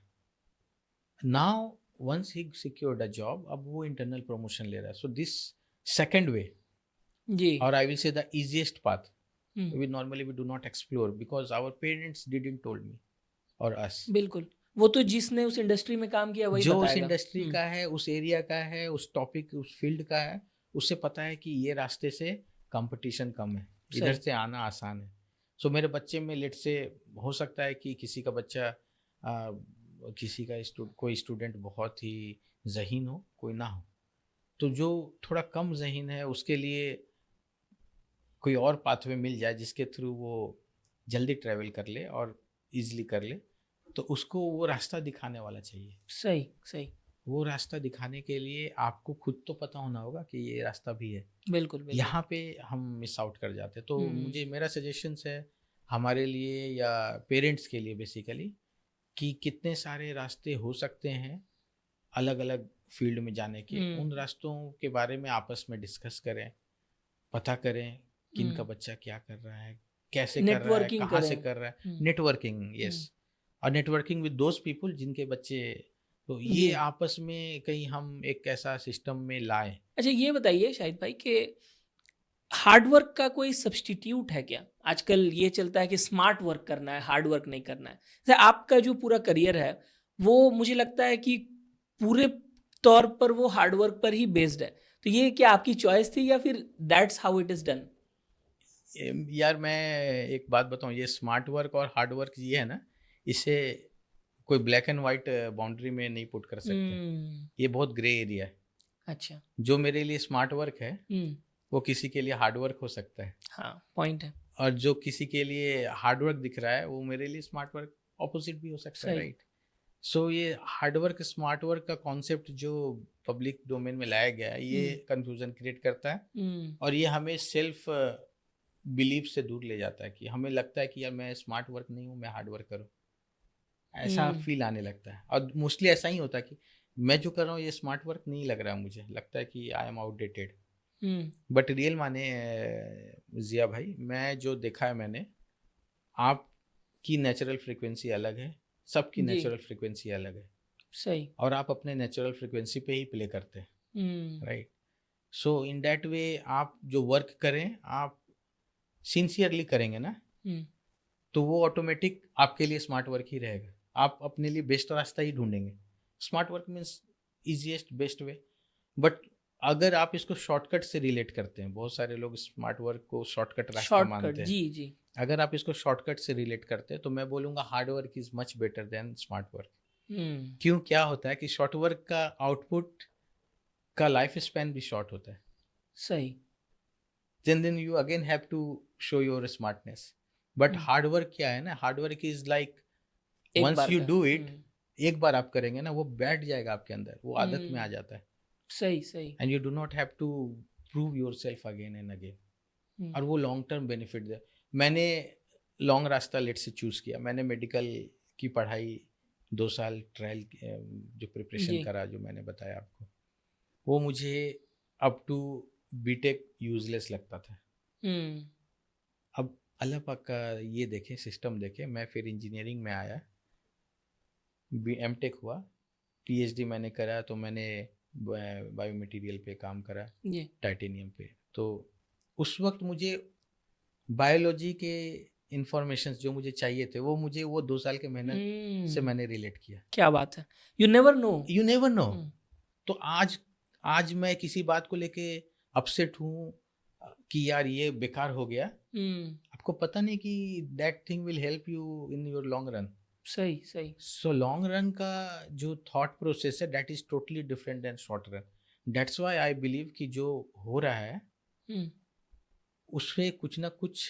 Now once he secured a job, अब वो इंटरनल प्रमोशन ले रहा है। सो दिस सेकंड वे, जी or I will say the easiest path, we normally we do not explore because our parents didn't told me or us. बिल्कुल, वो तो जिसने उस इंडस्ट्री में काम किया वही जो उस बताएगा। इंडस्ट्री का है, उस एरिया का है, उस टॉपिक उस फील्ड का है, उससे पता है कि ये रास्ते से कंपटीशन कम है, इधर सही से आना आसान है। सो मेरे बच्चे में लेट से हो सकता है कि किसी का बच्चा किसी का कोई स्टूडेंट बहुत ही ज़हीन हो, कोई ना हो। तो जो थोड़ा कम ज़हीन है उसके लिए कोई और पाथवे मिल जाए जिसके थ्रू वो जल्दी ट्रैवल कर ले और इजीली कर ले, तो उसको वो रास्ता दिखाने वाला चाहिए। सही सही वो रास्ता दिखाने के लिए आपको खुद तो पता होना होगा कि ये रास्ता भी है। बिल्कुल बिल्कुल यहाँ पे हम मिस आउट कर जाते हैं। तो मुझे मेरा सजेशंस है हमारे लिए या पेरेंट्स के लिए बेसिकली, कि कितने सारे रास्ते हो सकते हैं अलग अलग फील्ड में जाने के। उन रास्तों के बारे में आपस में डिस्कस करें, पता करें किन का बच्चा क्या कर रहा है, कैसे कर रहा है, नेटवर्किंग कहाँ से करें। कर रहा है। नेटवर्किंग, यस, और नेटवर्किंग विद दोज पीपल जिनके बच्चे, तो ये जी आपस में कहीं हम एक ऐसा सिस्टम में लाएं। अच्छा ये बताइए शाहिद भाई कि हार्ड वर्क का कोई सब्स्टिट्यूट है क्या? आजकल ये चलता है कि स्मार्ट वर्क करना है, हार्ड वर्क नहीं करना है। जैसे आपका जो पूरा करियर है, वो मुझे लगता है कि पूरे तौर पर वो हार्ड वर्क पर ही बेस्ड है। तो ये क्या आपकी चॉइस थी या फिर that's how it is done? यार मैं एक बात बताऊं, ये स्मार्ट वर्क और हार्ड वर्क ये है ना, इसे कोई ब्लैक एंड वाइट बाउंड्री में नहीं पुट कर सकते। ये बहुत ग्रे एरिया है। अच्छा जो मेरे लिए स्मार्ट वर्क है वो किसी के लिए हार्ड वर्क हो सकता है, हाँ पॉइंट है। और जो किसी के लिए हार्ड वर्क दिख रहा है वो मेरे लिए स्मार्ट वर्क ऑपोजिट भी हो सकता है, सही राइट। सो ये हार्ड वर्क स्मार्ट वर्क का कॉन्सेप्ट जो पब्लिक डोमेन में लाया गया है, ये कंफ्यूजन क्रिएट करता है और ये हमें सेल्फ बिलीफ से दूर ले जाता है कि हमें लगता है कि यार मैं स्मार्ट वर्क नहीं हूँ, मैं हार्ड वर्क करूँ, ऐसा फील आने लगता है। और मोस्टली ऐसा ही होता है कि मैं जो कर रहा हूँ ये स्मार्ट वर्क नहीं लग रहा है, मुझे लगता है कि I am outdated. But real माने जिया भाई, मैं जो देखा है मैंने, आपकी नेचुरल फ्रिक्वेंसी अलग है, सबकी जी नेचुरल फ्रिक्वेंसी अलग है, सही और आप अपने नेचुरल फ्रिक्वेंसी पे ही प्ले करते हैं, right. So in that way आप जो वर्क करें, आप सिंसियरली करेंगे ना, तो वो ऑटोमेटिक आपके लिए स्मार्ट वर्क ही रहेगा। आप अपने लिए बेस्ट रास्ता ही ढूंढेंगे। Smart work means easiest best way. But अगर आप इसको शॉर्टकट से रिलेट करते हैं, बहुत सारे लोग स्मार्ट वर्क को शॉर्टकट रास्ता मानते हैं। जी जी अगर आप इसको शॉर्टकट से रिलेट करते हैं तो मैं बोलूँगा hard work is much better than smart work. क्यों, क्या होता है कि शॉर्ट वर्क का आउटपुट का लाइफ स्पैन भी शॉर्ट होता है। सही then you again have to show your smartness. But hard work क्या है ना, hard work is like once you do it, एक बार आप करेंगे ना, वो बैठ जाएगा आपके अंदर, वो आदत में आ जाता है। सही सही and you do not have to prove yourself again and again. और वो लॉन्ग टर्म बेनिफिट दे। मैंने लॉन्ग रास्ता लेट से चूज़ किया। मैंने मेडिकल की पढ़ाई 2 साल ट्रायल जो प्रिपरेशन करा, जो मैंने बताया आपको, वो मुझे अप टू बीटेक यूजलेस लगता था। अब अल्लाह पाक का ये देखें, सिस्टम देखें, मैं फिर इंजीनियरिंग में आया, एमटेक हुआ, पीएचडी मैंने करा, तो मैंने बायो मटेरियल पे काम करा, टाइटेनियम पे। तो उस वक्त मुझे बायोलॉजी के इंफॉर्मेशंस जो मुझे चाहिए थे, वो मुझे वो 2 साल के मेहनत से मैंने रिलेट किया। क्या बात है, यू नेवर नो। तो आज मैं किसी बात को लेके अपसेट हूँ कि यार ये बेकार हो गया, आपको पता नहीं कि that thing will help you in your long run. सही सही। सो लॉन्ग रन का जो थॉट प्रोसेस है that is totally different than short run. That's why I believe कि जो हो रहा है हम्म, उसमें कुछ ना कुछ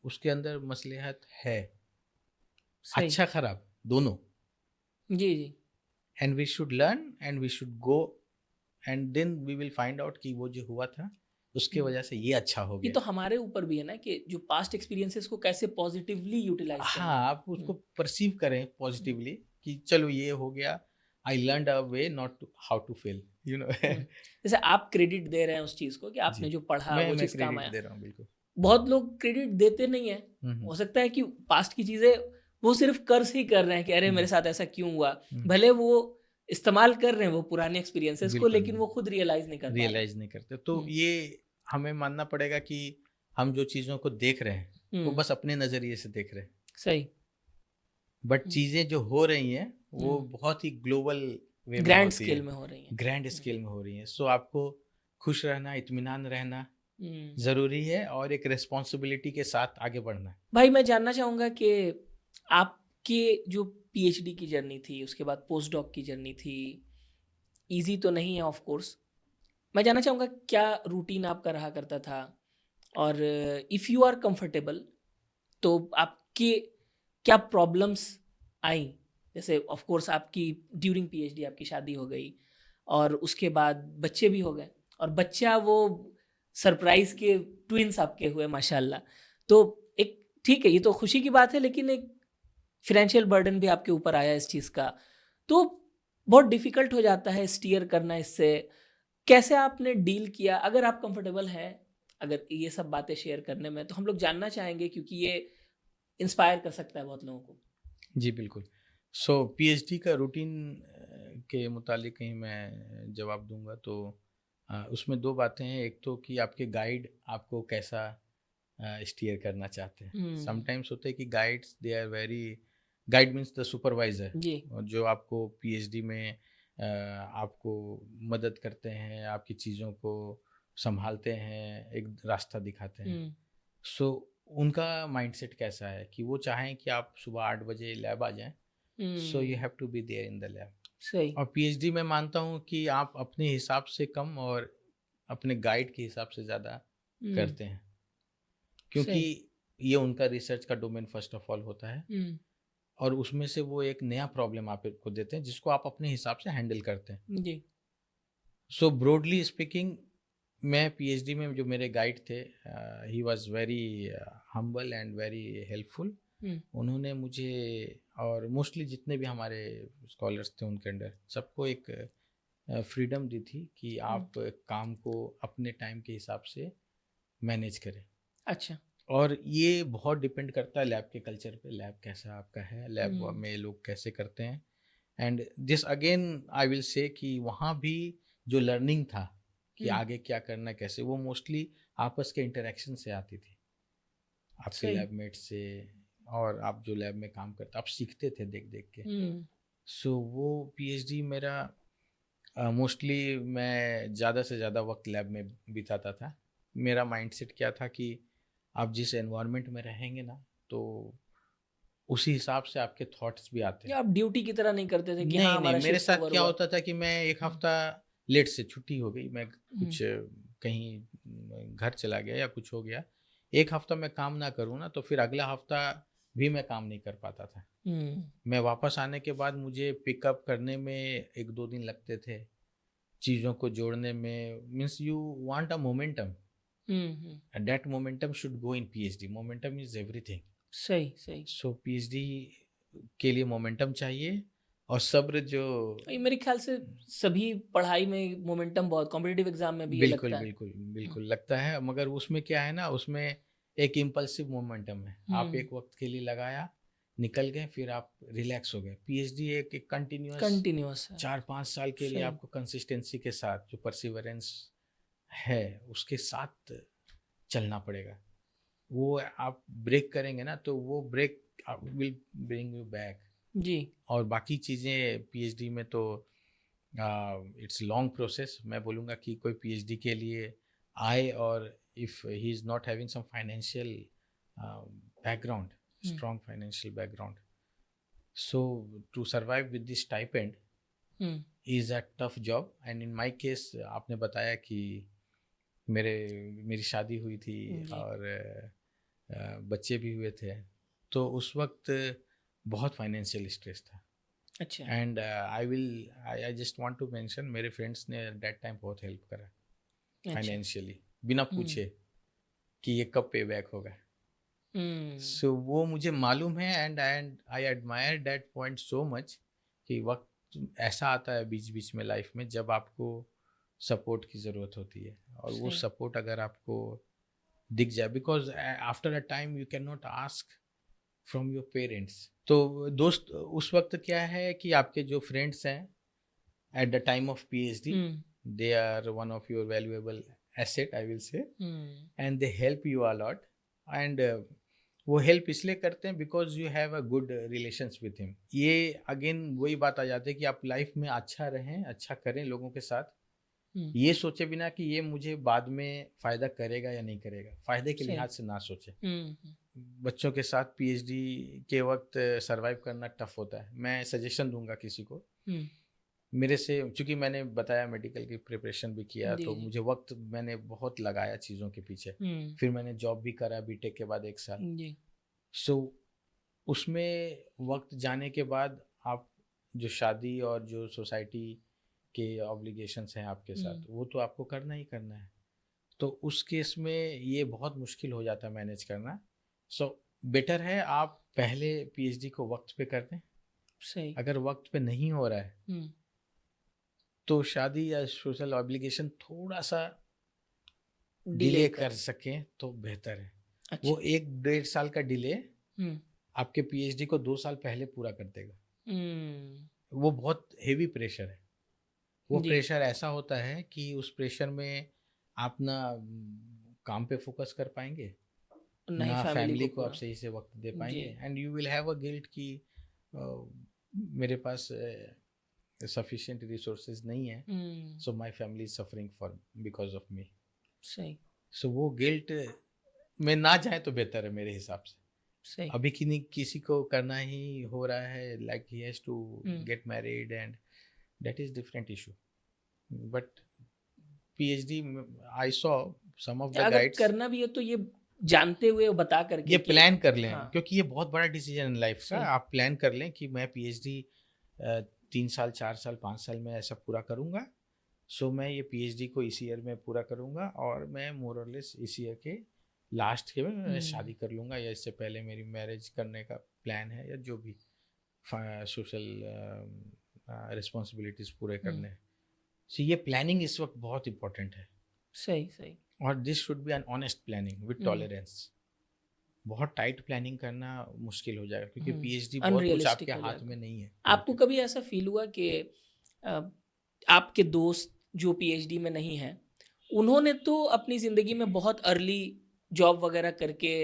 उसके अंदर मसलहत है, सही। अच्छा खराब दोनों. जी जी। And we should learn and we should go and then we will find out कि वो जो हुआ था उसके हम्म। वजह से ये अच्छा हो ये गया. तो हमारे ऊपर भी है ना कि जो पास्ट एक्सपीरियंसेस को कैसे पॉजिटिवली यूटिलाइज हाँ, करना है। आप उसको परसीव करें पॉजिटिवली कि चलो ये हो गया, I learned a way not to how to fail, you know. जैसे आप क्रेडिट दे रहे हैं उस चीज को कि आपने जी, जो पढ़ा वो मैं चीज काम क्रेडिट आया। दे रहा हूँ बिल्कुल. बहुत लोग क्रेडिट देते नहीं है। हम्म, हो सकता है कि पास्ट की चीजें वो सिर्फ कर्ज ही कर रहे हैं कि अरे मेरे जी, साथ ऐसा क्यों हुआ। हम्म, भले वो इस्तेमाल कर रहे हैं वो पुराने एक्सपीरियंसेस को, बिल्कुल लेकिन वो खुद रियलाइज नहीं कर पा रहे। रियलाइज नहीं करते. तो हम्म, ये हमें मानना पड़ेगा कि हम जो चीज़ों को देख रहे हैं वो हम्म, बस अपने नज़रिए से देख रहे हैं, सही। बट चीज़ें जो हो रही हैं वो हम्म, बहुत ही ग्लोबल वे में ग्रैंड होती स्केल है, में हो रही है। ग्रैंड स्केल में हो रही हैं. सो आपको खुश रहना, इत्मीनान रहना हम्म। ज़रूरी है और एक रिस्पॉन्सिबिलिटी के साथ आगे बढ़ना है. भाई मैं जानना चाहूँगा कि आपके जो पीएचडी की जर्नी थी, उसके बाद पोस्ट डॉक की जर्नी थी, इजी तो नहीं है ऑफ कोर्स। मैं जानना चाहूँगा क्या रूटीन आपका रहा करता था, और इफ़ यू आर कंफर्टेबल तो आपके क्या प्रॉब्लम्स आई। जैसे ऑफ कोर्स आपकी ड्यूरिंग पीएचडी आपकी शादी हो गई और उसके बाद बच्चे भी हो गए, और बच्चा वो सरप्राइज के ट्विंस आपके हुए माशाल्लाह। तो एक ठीक है, ये तो खुशी की बात है, लेकिन एक फाइनेंशियल बर्डन भी आपके ऊपर आया इस चीज़ का। तो बहुत डिफिकल्ट हो जाता है स्टीयर करना इससे। कैसे आपने डील किया? अगर आप कंफर्टेबल हैं, अगर ये सब बातें शेयर करने में, तो हम लोग जानना चाहेंगे, क्योंकि ये इंस्पायर कर सकता है बहुत लोगों को। जी बिल्कुल. सो पीएचडी का रूटीन के मुतालिक कहीं मैं जवाब दूंगा तो उसमें दो बातें हैं. एक तो कि आपके गाइड आपको कैसा स्टीयर करना चाहते हैं. हम्म। समटाइम्स होते हैं कि guides they are very, guide means the supervisor, जी। जो आपको पीएचडी में आपको मदद करते हैं, आपकी चीज़ों को संभालते हैं, एक रास्ता दिखाते हैं. हम्म। सो उनका माइंडसेट कैसा है कि वो चाहें कि आप सुबह 8 बजे लैब आ जाएं. So you hmm. Have to be there in the lab. सही। और पीएचडी में मानता हूँ कि आप अपने हिसाब से कम और अपने गाइड के हिसाब से ज़्यादा हम्म। करते हैं, क्योंकि सही। ये उनका रिसर्च का डोमेन फर्स्ट ऑफ ऑल होता है. हम्म। और उसमें से वो एक नया प्रॉब्लम आपको देते हैं जिसको आप अपने हिसाब से हैंडल करते हैं. जी। सो ब्रॉडली स्पीकिंग, मैं पीएचडी में जो मेरे गाइड थे, he was very humble and very helpful. Hmm. उन्होंने मुझे और मोस्टली जितने भी हमारे स्कॉलर्स थे उनके अंडर सबको एक फ्रीडम दी थी कि आप काम को अपने टाइम के हिसाब से मैनेज करें. अच्छा। और ये बहुत डिपेंड करता है लैब के कल्चर पे, लैब कैसा आपका है, लैब हम्म। में लोग कैसे करते हैं. And this again I will से कि वहाँ भी जो लर्निंग था कि हम्म। आगे क्या करना कैसे, वो मोस्टली आपस के इंटरेक्शन से आती थी, आपके सही। लैबमेट से. और आप जो लैब में काम करते आप सीखते थे देख देख के. हम्म। सो वो पीएचडी मेरा मोस्टली मैं ज़्यादा से ज़्यादा वक्त लैब में बिताता था. मेरा माइंडसेट क्या था कि आप जिस एनवायरनमेंट में रहेंगे ना तो उसी हिसाब से आपके थॉट्स भी आते या हैं. आप ड्यूटी की तरह नहीं करते थे कि हाँ नहीं नहीं, हमारा मेरे शिफ्ट साथ ओवर क्या हुआ। होता था कि मैं एक हफ्ता लेट से छुट्टी हो गई, मैं हम्म। कुछ कहीं घर चला गया या कुछ हो गया, एक हफ्ता मैं काम ना करूँ ना तो फिर अगला हफ्ता भी मैं काम नहीं कर पाता था. हम्म। मैं वापस आने के बाद मुझे पिकअप करने में 1-2 दिन लगते थे, चीज़ों को जोड़ने में. Means you want a momentum hmm. And that momentum should go in PhD. Momentum is everything. सही सही। सो पीएचडी के लिए मोमेंटम चाहिए और सब्र जो. ये मेरे ख्याल से सभी पढ़ाई में मोमेंटम बहुत, कॉम्पिटिटिव एग्जाम में भी ये बिल्कुल लगता है। बिल्कुल बिल्कुल लगता है, मगर उसमें क्या है ना, उसमें एक इम्पल्सिव मोमेंटम है. आप हम्म। एक वक्त के लिए लगाया, निकल गए, फिर आप रिलैक्स हो गए. पीएचडी एक कंटिन्यूअस कंटिन्यूअस है। 4-5 साल के लिए सही। आपको कंसिस्टेंसी के साथ जो परसिवरेंस है उसके साथ चलना पड़ेगा. वो आप ब्रेक करेंगे ना तो वो break will bring you back. जी। और बाकी चीज़ें पीएचडी में तो इट्स लॉन्ग प्रोसेस. मैं बोलूँगा कि कोई पीएचडी के लिए आए और if he is not having some financial background, hmm. Strong financial background, So to survive with this stipend is a tough job. And in my case, आपने बताया कि मेरी शादी हुई थी और बच्चे भी हुए थे, तो उस वक्त बहुत फाइनेंशियल स्ट्रेस था. अच्छा. And I just want to mention, मेरे फ्रेंड्स ने दैट टाइम बहुत हेल्प करा फाइनेंशियली, बिना पूछे कि ये कब पे बैक होगा. सो वो मुझे मालूम है. And I admire that point so much कि वक्त ऐसा आता है बीच बीच में लाइफ में जब आपको सपोर्ट की ज़रूरत होती है, और वो सपोर्ट अगर आपको दिख जाए, because after a time you can not ask from your parents. तो दोस्त, उस वक्त क्या है कि आपके जो फ्रेंड्स हैं eight the time of PhD, they are one of your valuable asset, I will say. And they help you a lot. And वो हेल्प इसलिए करते हैं because you have a good relations with him. ये again वही बात आ जाती है कि आप लाइफ में अच्छा रहें, अच्छा करें लोगों के साथ, ये सोचे बिना कि ये मुझे बाद में फ़ायदा करेगा या नहीं करेगा. फ़ायदे के लिहाज से ना सोचे. बच्चों के साथ PhD के वक्त सरवाइव करना टफ होता है. मैं सजेशन दूंगा किसी को, मेरे से, चूँकि मैंने बताया मेडिकल की प्रिपरेशन भी किया, तो मुझे वक्त मैंने बहुत लगाया चीज़ों के पीछे. फिर मैंने जॉब भी करा बीटेक के बाद 1 साल. सो उसमें वक्त जाने के बाद आप जो शादी और जो सोसाइटी के ऑब्लिगेशंस हैं आपके साथ, वो तो आपको करना ही करना है. तो उस केस में ये बहुत मुश्किल हो जाता है मैनेज करना. सो बेटर है आप पहले PhD को वक्त पे कर दें. सही. अगर वक्त पे नहीं हो रहा है तो शादी या सोशल ऑब्लिगेशन थोड़ा सा डिले कर सकें तो बेहतर है. अच्छा. वो 1-1.5 साल का डिले आपके PhD को 2 साल पहले पूरा कर देगा. वो बहुत हेवी प्रेशर है. वो प्रेशर ऐसा होता है कि उस प्रेशर में आप ना काम पे फोकस कर पाएंगे, ना फैमिली को आप सही से वक्त दे पाएंगे. And you will have a guilt कि मेरे पास सफिशिएंट रिसोर्सेज नहीं है, so my family is suffering for because of me. सही. सो वो गिल्ट में ना जाए तो बेहतर है मेरे हिसाब से. सही. अभी किसी को करना ही हो रहा है, like he has to get married, and that is different issue. But PhD I saw some of the guides, करना भी है तो ये जानते हुए बता करके, ये प्लान कर लें. हाँ. क्योंकि ये बहुत बड़ा डिसीजन है लाइफ का. आप प्लान कर लें कि मैं PhD 3 साल 4 साल 5 साल में ऐसा पूरा करूँगा. सो मैं ये PhD को इस ईयर में पूरा करूँगा, और मैं मोर और लेस इस ईयर के लास्ट के में शादी कर लूँगा, या इससे पहले मेरी मैरिज करने का प्लान है, या जो भी सोशल रिस्पॉन्सिबिलिटीज़ पूरे करने हैं. सो ये प्लानिंग इस वक्त बहुत इंपॉर्टेंट है. सही. और this should be an honest planning with tolerance. बहुत टाइट प्लानिंग करना मुश्किल हो जाएगा, क्योंकि PhD बहुत कुछ आपके हाथ में नहीं है. आपको कभी ऐसा फील हुआ कि आपके दोस्त जो PhD में नहीं हैं, उन्होंने तो अपनी ज़िंदगी में बहुत अर्ली जॉब वगैरह करके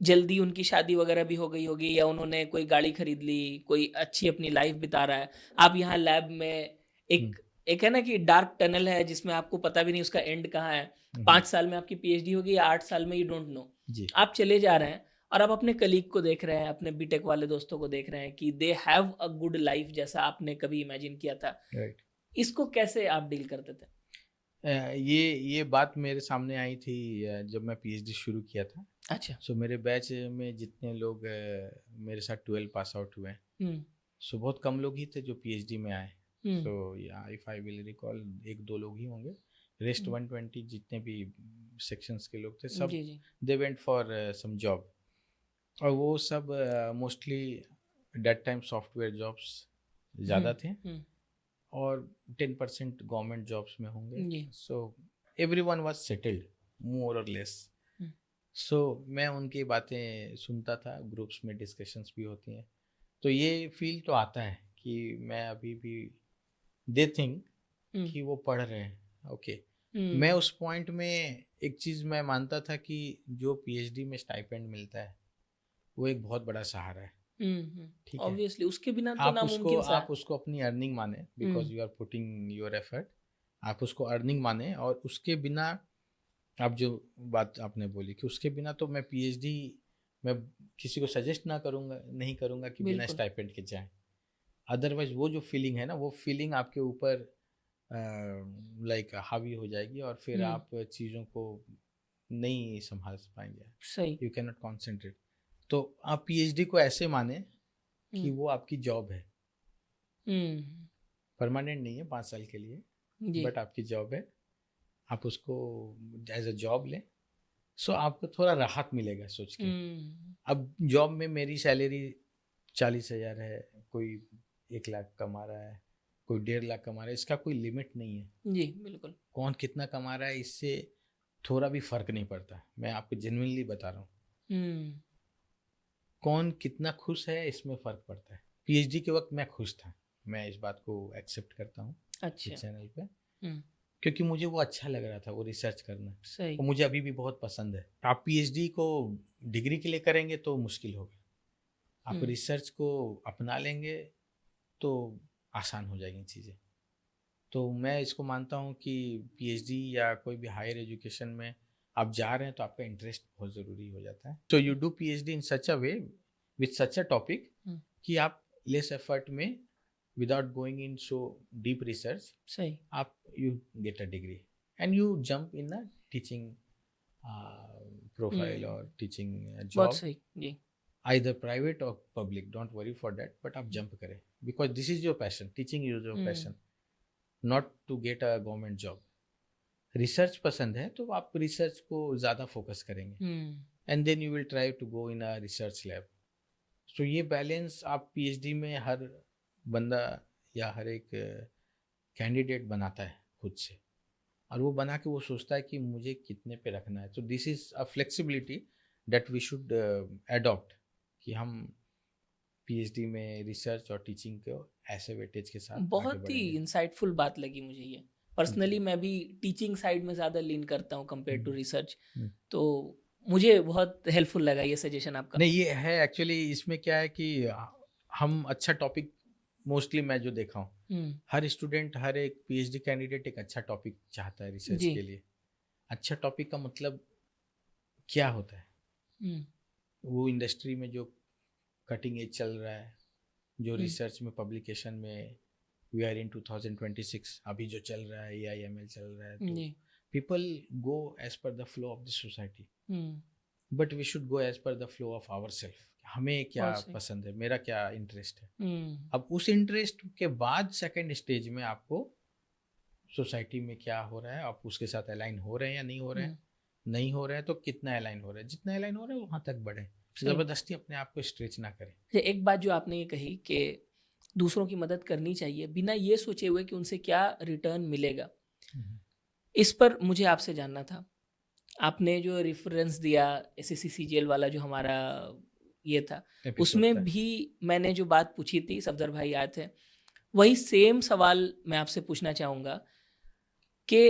जल्दी उनकी शादी वगैरह भी हो गई होगी, या उन्होंने कोई गाड़ी खरीद ली, कोई अच्छी अपनी लाइफ बिता रहा है. आप यहाँ लैब में एक है ना कि डार्क टनल है जिसमें आपको पता भी नहीं उसका एंड कहाँ है. 5 साल में आपकी PhD होगी या 8 साल में, यू डोंट नो. आप चले जा रहे हैं और आप अपने कलीग को देख रहे हैं, अपने बीटेक वाले दोस्तों को देख रहे हैं कि they have a good life जैसा आपने कभी इमेजिन किया था. राइट. इसको कैसे आप डील करते थे? ये बात मेरे सामने आई थी जब मैं PhD शुरू किया था. अच्छा. सो मेरे बैच में जितने लोग मेरे साथ 12 पास आउट हुए हैं, सो बहुत कम लोग ही थे जो PhD में आए. So if I will recall 1-2 लोग ही होंगे. रेस्ट 120 जितने भी सेक्शंस के लोग थे, सब they went for some job. और वो सब mostly that time software jobs ज़्यादा थे, और 10% गवर्नमेंट जॉब्स में होंगे. So everyone was settled more और लेस. सो मैं उनकी बातें सुनता था, ग्रुप्स में डिस्कशंस भी होती हैं, तो ये फील तो आता है कि मैं अभी भी दे थिंक कि वो पढ़ रहे हैं. ओके. मैं उस पॉइंट में एक चीज़ मैं मानता था कि जो PhD में स्टाइपेंड मिलता है वो एक बहुत बड़ा सहारा है. ठीक है. ऑब्वियसली उसके बिना तो नामुमकिन सा है. आप उसको अपनी अर्निंग माने, because you are putting your effort. आप उसको अर्निंग माने, और उसके बिना, आप जो बात आपने बोली कि उसके बिना तो मैं PhD मैं किसी को सजेस्ट नहीं करूँगा कि बिना बिल्कुल। स्टाइपेंड के जाएं। अदरवाइज वो जो फीलिंग है ना, वो फीलिंग आपके ऊपर लाइक हावी हो जाएगी और फिर हम्म, आप चीज़ों को नहीं संभाल पाएंगे, सही। You can not concentrate. तो आप पीएचडी को ऐसे माने कि हम्म। वो आपकी जॉब है, हम्म। परमानेंट नहीं है 5 साल के लिए, जी। बट आपकी जॉब है, आप उसको एज अ जॉब लें। सो आपको थोड़ा राहत मिलेगा सोच के। हम्म। अब जॉब में मेरी सैलरी 40,000 है, कोई 1 लाख कमा रहा है, कोई 1.5 लाख कमा रहा है, इसका कोई लिमिट नहीं है। जी बिल्कुल। कौन कितना कमा रहा है इससे थोड़ा भी फर्क नहीं पड़ता, मैं आपको जेन्युइनली बता रहा हूँ। हम्म। कौन कितना खुश है इसमें फ़र्क पड़ता है। पीएचडी के वक्त मैं खुश था, मैं इस बात को एक्सेप्ट करता हूँ अच्छा। इस चैनल पे, हम्म। क्योंकि मुझे वो अच्छा लग रहा था, वो रिसर्च करना, सही। वो मुझे अभी भी बहुत पसंद है। आप पीएचडी को डिग्री के लिए करेंगे तो मुश्किल होगा, आप हम्म। रिसर्च को अपना लेंगे तो आसान हो जाएंगी चीज़ें। तो मैं इसको मानता हूँ कि पीएचडी या कोई भी हायर एजुकेशन में आप जा रहे हैं तो आपका इंटरेस्ट बहुत ज़रूरी हो जाता है। So you do PhD in such a way with such a topic hmm. कि आप लेस एफर्ट में, without going in so deep research, सही। आप you get a degree and you jump in a teaching profile और teaching बहुत job, सही। जी। either private or public, don't worry for that, but आप जंप करें because this is your passion, teaching is your hmm. passion, not to get a government job। Research पसंद है तो आप रिसर्च को ज़्यादा फोकस करेंगे hmm. And then you will try to go in a research lab. So ये balance आप PhD में हर बंदा या हर एक कैंडिडेट बनाता है खुद से, और वो बना के वो सोचता है कि मुझे कितने पे रखना है। तो this is a flexibility that we should adopt, कि हम पीएचडी में रिसर्च और टीचिंग को ऐसे वेटेज के साथ आगे बहुत ही बढ़ेंगे। इंसाइटफुल बात लगी मुझे ये। पर्सनली जी। मैं भी टीचिंग साइड में ज़्यादा लीन करता हूँ कंपेयर टू हम्म, रिसर्च। हम्म। तो मुझे बहुत हेल्पफुल लगा ये सजेशन आपका। नहीं, ये है एक्चुअली, इसमें क्या है कि हम अच्छा टॉपिक, मोस्टली मैं जो देखा हूँ, हम्म। हर स्टूडेंट, हर एक पीएचडी कैंडिडेट एक अच्छा टॉपिक चाहता है रिसर्च जी। के लिए। अच्छा टॉपिक का मतलब क्या होता है? हम्म। वो इंडस्ट्री में जो कटिंग एज चल रहा है, जो हम्म। रिसर्च में पब्लिकेशन में, वी आर इन 2026, अभी जो चल रहा है एआईएमएल चल रहा है, तो जी। People go as per the flow of the society, hmm. But we should go as per the flow of our self. हमें क्या बहुत सही। पसंद है, मेरा क्या इंटरेस्ट है। हम्म। अब उस इंटरेस्ट के बाद सेकंड स्टेज में आपको सोसाइटी में क्या हो रहा है, आप उसके साथ अलाइन हो रहे हैं या नहीं हो रहे हैं। नहीं हो रहे हैं तो कितना अलाइन हो रहे हैं, जितना अलाइन हो रहा है वहाँ तक बढ़े, सही। ज़बरदस्ती अपने आप को स्ट्रेच ना करें। अच्छा, एक बात जो आपने ये कही कि दूसरों की मदद करनी चाहिए बिना ये सोचे हुए कि उनसे क्या रिटर्न मिलेगा, इस पर मुझे आपसे जानना था। आपने जो रेफरेंस दिया एसएससी सीजीएल वाला जो हमारा ये था, एपिसोड उसमें था। भी मैंने जो बात पूछी थी, सफदर भाई आए थे, वही सेम सवाल मैं आपसे पूछना चाहूँगा कि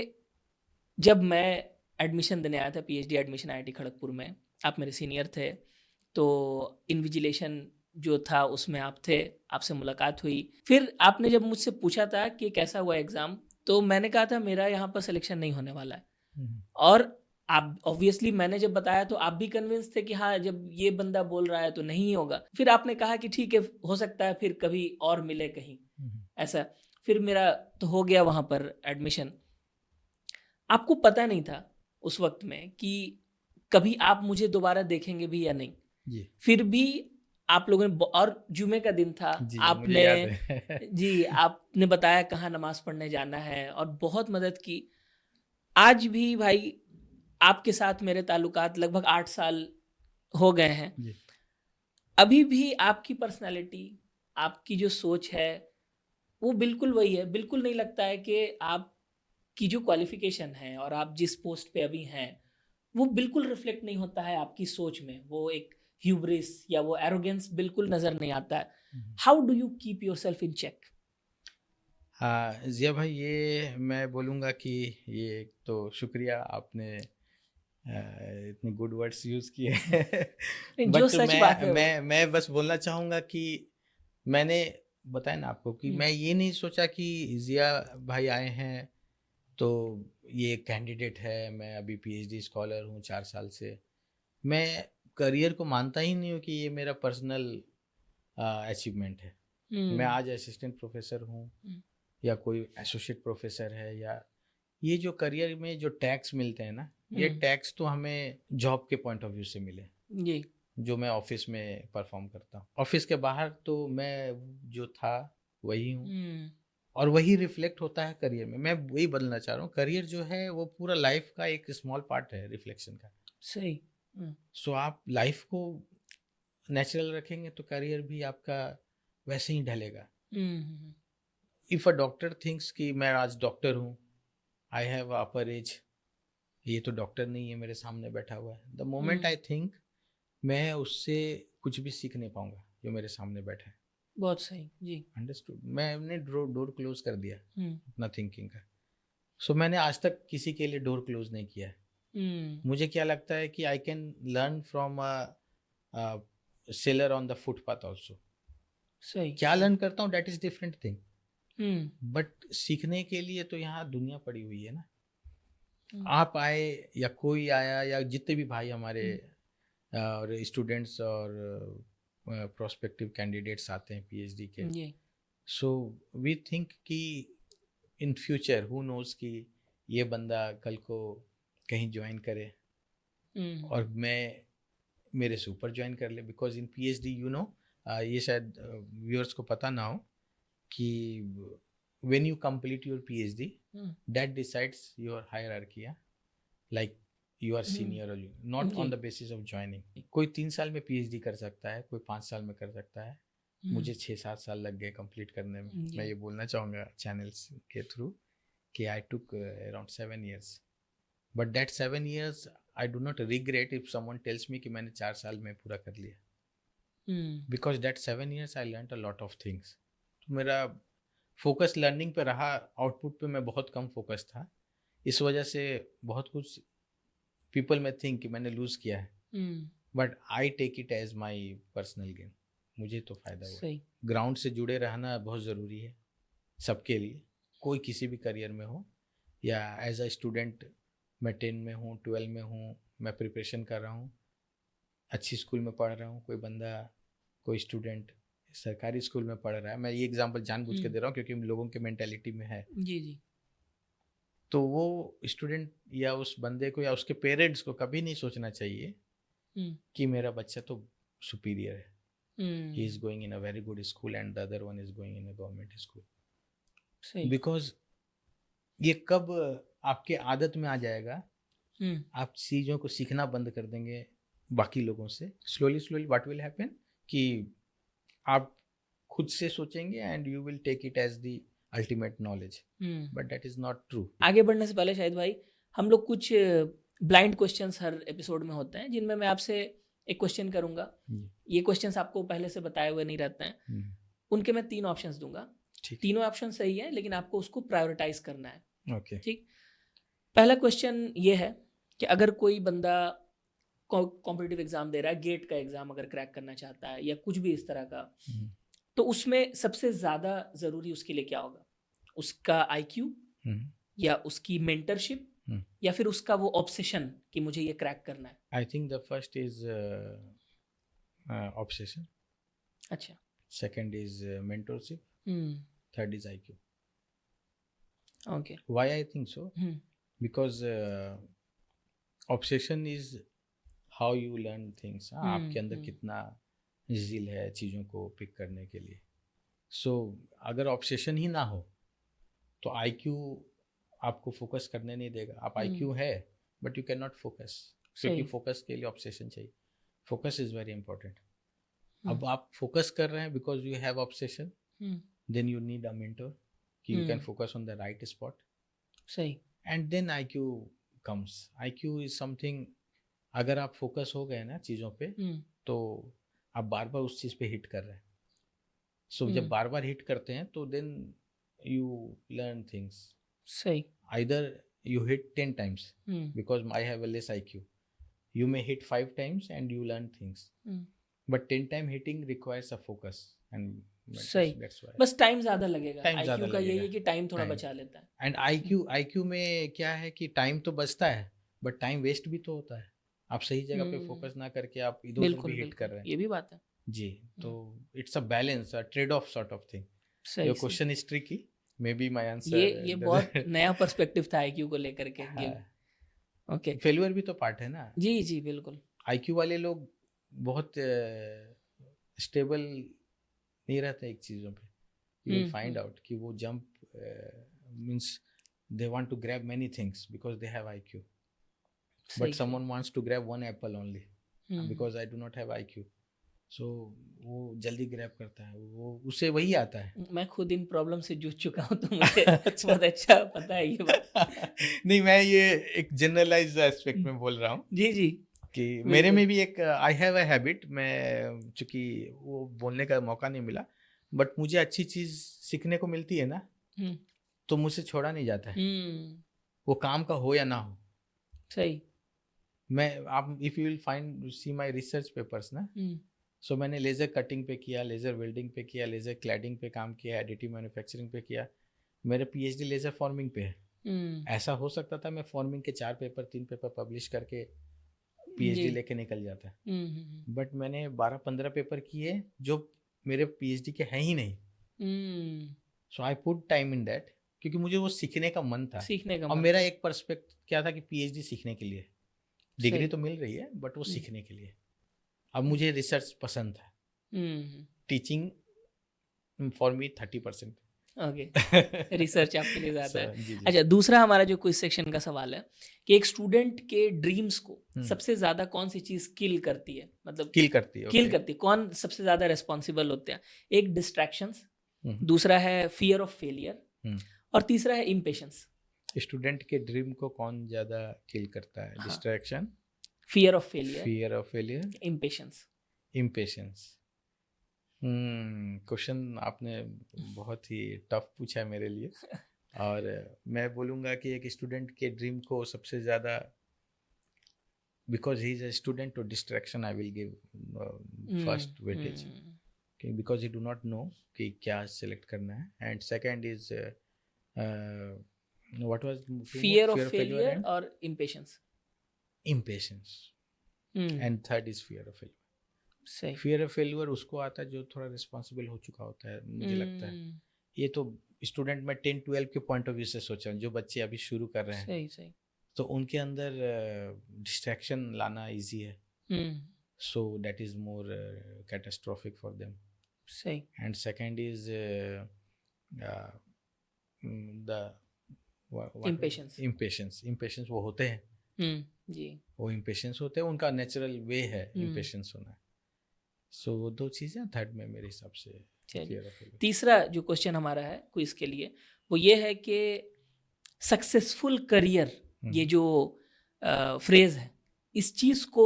जब मैं एडमिशन देने आया था, पीएचडी एडमिशन आईआईटी खड़गपुर में, आप मेरे सीनियर थे, तो इन्विजिलेशन जो था उसमें आप थे, आपसे मुलाकात हुई। फिर आपने जब मुझसे पूछा था कि कैसा हुआ एग्ज़ाम, तो मैंने कहा था मेरा यहाँ पर सिलेक्शन नहीं होने वाला है। और आप ऑब्वियसली मैंने जब बताया तो आप भी कन्विंस थे कि हाँ, जब ये बंदा बोल रहा है तो नहीं होगा। फिर आपने कहा कि ठीक है, हो सकता है फिर कभी और मिले कहीं, ऐसा। फिर मेरा तो हो गया वहाँ पर एडमिशन। आपको पता नहीं था उस वक्त में कि कभी आप मुझे दोबारा देखेंगे भी या नहीं। जी फिर भी आप लोगों ने और जुमे का दिन था, जी जी, मुझे आपने याद है। जी, आपने बताया कहाँ नमाज़ पढ़ने जाना है और बहुत मदद की। आज भी भाई आपके साथ मेरे ताल्लुकात लगभग 8 साल हो गए हैं। जी अभी भी आपकी पर्सनैलिटी, आपकी जो सोच है, वो बिल्कुल वही है। बिल्कुल नहीं लगता है कि आपकी जो क्वालिफ़िकेशन है और आप जिस पोस्ट पे अभी हैं, वो बिल्कुल रिफ्लेक्ट नहीं होता है आपकी सोच में। वो एक ह्यूब्रिस या वो एरोगेंस बिल्कुल नज़र नहीं आता है। How do you keep yourself in check? हाँ जिया भाई, ये मैं बोलूँगा कि ये एक तो शुक्रिया, आपने इतने गुड वर्ड्स यूज़ किए। जो बट सच बात है वो। मैं बस बोलना चाहूँगा कि मैंने बताया ना आपको कि हुँ। मैं ये नहीं सोचा कि जिया भाई आए हैं तो ये कैंडिडेट है, मैं अभी पीएचडी स्कॉलर हूँ 4 साल से। मैं करियर को मानता ही नहीं हूँ कि ये मेरा पर्सनल अचीवमेंट है। मैं आज असिस्टेंट प्रोफेसर हूँ या कोई एसोसिएट प्रोफेसर है, या ये जो करियर में जो टैक्स मिलते हैं ना, ये टैक्स तो हमें जॉब के पॉइंट ऑफ व्यू से मिले जी, जो मैं ऑफिस में परफॉर्म करता हूँ। ऑफिस के बाहर तो मैं जो था वही हूँ, और वही रिफ्लेक्ट होता है करियर में। मैं वही बदलना चाह रहा हूँ। करियर जो है वो पूरा लाइफ का एक स्मॉल पार्ट है रिफ्लेक्शन का। सही। सो आप लाइफ को नेचुरल रखेंगे तो करियर भी आपका वैसे ही ढलेगा। इफ अ डॉक्टर थिंक्स कि मैं आज डॉक्टर हूँ, आई हैव अपर एज, ये तो डॉक्टर नहीं है मेरे सामने बैठा हुआ है, द मोमेंट आई थिंक मैं उससे कुछ भी सीख नहीं पाऊंगा जो मेरे सामने बैठा है। बहुत सही जी। अंडरस्टूड। मैंने डोर क्लोज कर दिया अपना थिंकिंग का। सो मैंने आज तक किसी के लिए डोर क्लोज नहीं किया है। मुझे क्या लगता है कि I can learn from a seller on the footpath also. सही। क्या लर्न करता हूँ that is different thing, but सीखने के लिए तो यहाँ दुनिया पड़ी हुई है ना। आप आए या कोई आया या जितने भी भाई हमारे और स्टूडेंट्स और प्रोस्पेक्टिव कैंडिडेट्स आते हैं पीएचडी के, सो वी थिंक कि इन फ्यूचर हु नोज कि ये बंदा कल को कहीं ज्वाइन करे और मैं मेरे से ऊपर ज्वाइन कर ले। Because in PhD you know, ये शायद व्यूअर्स को पता ना हो कि when you complete your PhD, that decides your hierarchy, like you are senior or you, not on the basis of joining. कोई 3 साल में PhD कर सकता है, कोई 5 साल में कर सकता है। मुझे 6-7 साल लग गए कंप्लीट करने में। मैं ये बोलना चाहूँगा चैनल्स के थ्रू कि I took around 7 years, but that 7 years I do not regret if someone tells me कि मैंने 4 साल में पूरा कर लिया, because that 7 years I learned a lot of things. तो मेरा फोकस लर्निंग पे रहा, आउटपुट पे मैं बहुत कम फोकस था। इस वजह से बहुत कुछ पीपल में थिंक कि मैंने लूज किया है, but I take it as my personal gain. मुझे तो फायदा हुआ। ग्राउंड से जुड़े रहना बहुत ज़रूरी है सबके लिए, कोई किसी भी करियर में हो, या एज अ स्टूडेंट मैं 10 में हूँ, 12 में हूँ, मैं प्रिपरेशन कर रहा हूँ, अच्छी स्कूल में पढ़ रहा हूँ। कोई बंदा, कोई स्टूडेंट सरकारी स्कूल में पढ़ रहा है, मैं ये एग्जांपल जानबूझ के दे रहा हूँ क्योंकि लोगों के मेंटालिटी में है। जी। तो वो स्टूडेंट या उस बंदे को या उसके पेरेंट्स को कभी नहीं सोचना चाहिए कि मेरा बच्चा तो सुपीरियर है, he is going in a very good school and the other one is going in a government school. Because ये कब आपके आदत में आ जाएगा, आप चीज़ों को सीखना बंद कर देंगे बाकी लोगों से। स्लोली व्हाट विल हैपन कि आप खुद से सोचेंगे and you will take it as the ultimate knowledge, but that is not true. आगे बढ़ने से पहले शायद भाई हम लोग कुछ ब्लाइंड क्वेश्चंस हर एपिसोड में होते हैं, जिनमें मैं आपसे एक क्वेश्चन करूंगा। ये क्वेश्चंस आपको पहले से बताए हुए नहीं रहते हैं। उनके मैं 3 ऑप्शंस दूंगा, तीनों ऑप्शन सही है, लेकिन आपको उसको प्रायोरिटाइज करना है। ओके, ठीक। पहला क्वेश्चन ये है कि अगर कोई बंदा कॉम्पिटिटिव एग्जाम दे रहा है, गेट का एग्जाम अगर क्रैक करना चाहता है या कुछ भी इस तरह का, तो उसमें सबसे ज्यादा जरूरी उसके लिए क्या होगा? उसका आईक्यू, या उसकी मेंटरशिप, या फिर उसका वो ऑब्सेशन कि मुझे ये क्रैक करना है? I think the first is obsession, अच्छा, second is mentorship, third is IQ. Okay, why I think so? Because obsession is how you learn things. आपके अंदर कितना ज़िल है चीज़ों को पिक करने के लिए। सो अगर ऑब्सेशन ही ना हो तो आईक्यू आपको फोकस करने नहीं देगा। आप आईक्यू है but you can not focus, क्योंकि फोकस के लिए ऑब्सेशन चाहिए। Focus is very important. अब आप फोकस कर रहे हैं because you have obsession, then you need a mentor कि you can focus on the right spot. सही। And then IQ comes. IQ is something, अगर आप फोकस हो गए ना चीज़ों पे, तो आप बार बार उस चीज़ पे हिट कर रहे हैं। सो जब बार बार हिट करते हैं तो देन यू लर्न थिंग्स। सही। Either you hit 10 times because I have a less IQ. You may hit 5 times and you learn things. But 10 time hitting requires a focus and सही। that's why. बस time ज्यादा लगेगा। Time ज्यादा IQ का यही लगेगा। है कि टाइम थोड़ा बचा लेता है। एंड IQ में क्या है कि टाइम तो बचता है बट टाइम वेस्ट भी तो होता है। आप सही जगह पे फोकस ना करके आप इधर उधर बिल्कुल भी हिट कर बिल्कुल, रहे हैं। ये भी बात है। जी, तो it's a balance, a trade off sort of thing. सही योर सही। Question is tricky, may be my ये आंसर बहुत नया पर्सपेक्टिव था आईक्यू को लेकर के। हाँ, ओके। फेलियर भी तो पार्ट है ना। जी जी बिल्कुल। आईक्यू वाले लोग बहुत स्टेबल नहीं रहते एक चीज़ों पे। यू विल फाइंड आउट कि वो jump means they want to grab many things because they have IQ, but someone wants to grab one apple only because I do not have IQ. So वो जल्दी grab करता है, वो उसे वही आता है। मैं खुद इन प्रॉब्लम से जूझ चुका हूँ, तो मुझे अच्छा। बहुत अच्छा पता है ये बात। नहीं, मैं ये एक जनरलाइज एस्पेक्ट में बोल रहा हूँ जी जी कि मेरे बिल्कुल। में भी एक आई हैव अ हैबिट, मैं चूंकि वो बोलने का मौका नहीं मिला, बट मुझे अच्छी चीज़ सीखने को मिलती है ना, हम्म तो मुझसे छोड़ा नहीं जाता है, हम्म, वो काम का हो या ना हो। सही। मैं आप if you will find see my research papers ना, सो मैंने लेज़र कटिंग पे किया, लेज़र वेल्डिंग पे किया, लेज़र क्लैडिंग पे काम किया, एडिटिव मैन्युफैक्चरिंग पे किया, मेरा पीएचडी लेज़र फॉर्मिंग पे है। ऐसा हो सकता था मैं फॉर्मिंग के 4 पेपर 3 पेपर पब्लिश करके पीएचडी लेके निकल जाता, बट मैंने 12-15 पेपर किए जो मेरे पीएचडी के हैं ही नहीं। So I put time in that, क्योंकि मुझे वो सीखने का मन था। सीखने का और मन मेरा था। एक पर्सपेक्ट क्या था कि पीएचडी सीखने के लिए, सही। डिग्री तो मिल रही है बट वो सीखने के लिए। अब मुझे रिसर्च पसंद था, teaching for me 30%। Okay, research आपके लिए ज्यादा है। जी जी। अच्छा, दूसरा हमारा जो क्विज सेक्शन का सवाल है कि एक स्टूडेंट के ड्रीम्स को सबसे ज्यादा कौन सी चीज किल करती है, मतलब किल करती है, किल करती है, कौन सबसे ज्यादा रिस्पॉन्सिबल होते हैं? एक डिस्ट्रैक्शंस, दूसरा है फियर ऑफ फेलियर, और तीसरा है इम्पेशंस। स्टूडेंट के ड्रीम को कौन ज्यादा किल करता है? Distraction, fear of failure, fear of failure, impatience. Impatience. Question आपने बहुत ही टफ पूछा है मेरे लिए। और मैं बोलूँगा कि एक स्टूडेंट के ड्रीम को सबसे ज़्यादा, because he is a student, to distraction I will give first weightage, because he do not know कि क्या सेलेक्ट करना है। And second is what was fear of failure और impatience. Impatience. And third is fear of failure. सही। Fear of failure उसको आता है जो थोड़ा रिस्पॉन्सिबल हो चुका होता है, मुझे लगता है। ये तो स्टूडेंट में 10-12 के पॉइंट ऑफ व्यू से सोचा, जो बच्चे अभी शुरू कर रहे हैं, सही सही, तो उनके अंदर डिस्ट्रैक्शन लाना इजी है, so that is more catastrophic for them. सही। And second is the impatience वो होते हैं, जी, वो इम्पेशंस होते हैं, उनका नेचुरल वे है इम्पेशंस होना। सो वो दो चीज़ें थर्ड में मेरे हिसाब से। तीसरा जो क्वेश्चन हमारा है क्विज के लिए वो ये है कि सक्सेसफुल करियर, ये जो फ्रेज है, इस चीज को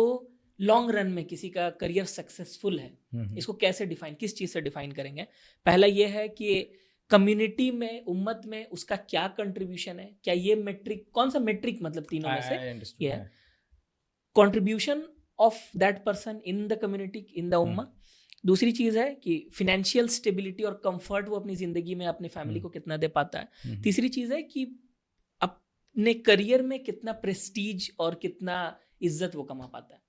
लॉन्ग रन में किसी का करियर सक्सेसफुल है, इसको कैसे डिफाइन, किस चीज से डिफाइन करेंगे? पहला ये है कि कम्युनिटी में, उम्मत में उसका क्या कंट्रीब्यूशन है, क्या ये मेट्रिक, कौन सा मेट्रिक, मतलब तीनों में से ये है contribution of that person in the community, in the उम्मा। दूसरी चीज है कि फिनेंशियल स्टेबिलिटी और कंफर्ट वो अपनी जिंदगी में अपनी फैमिली को कितना दे पाता है। तीसरी चीज है कि अपने करियर में कितना प्रेस्टीज और कितना इज्जत वो कमा पाता है।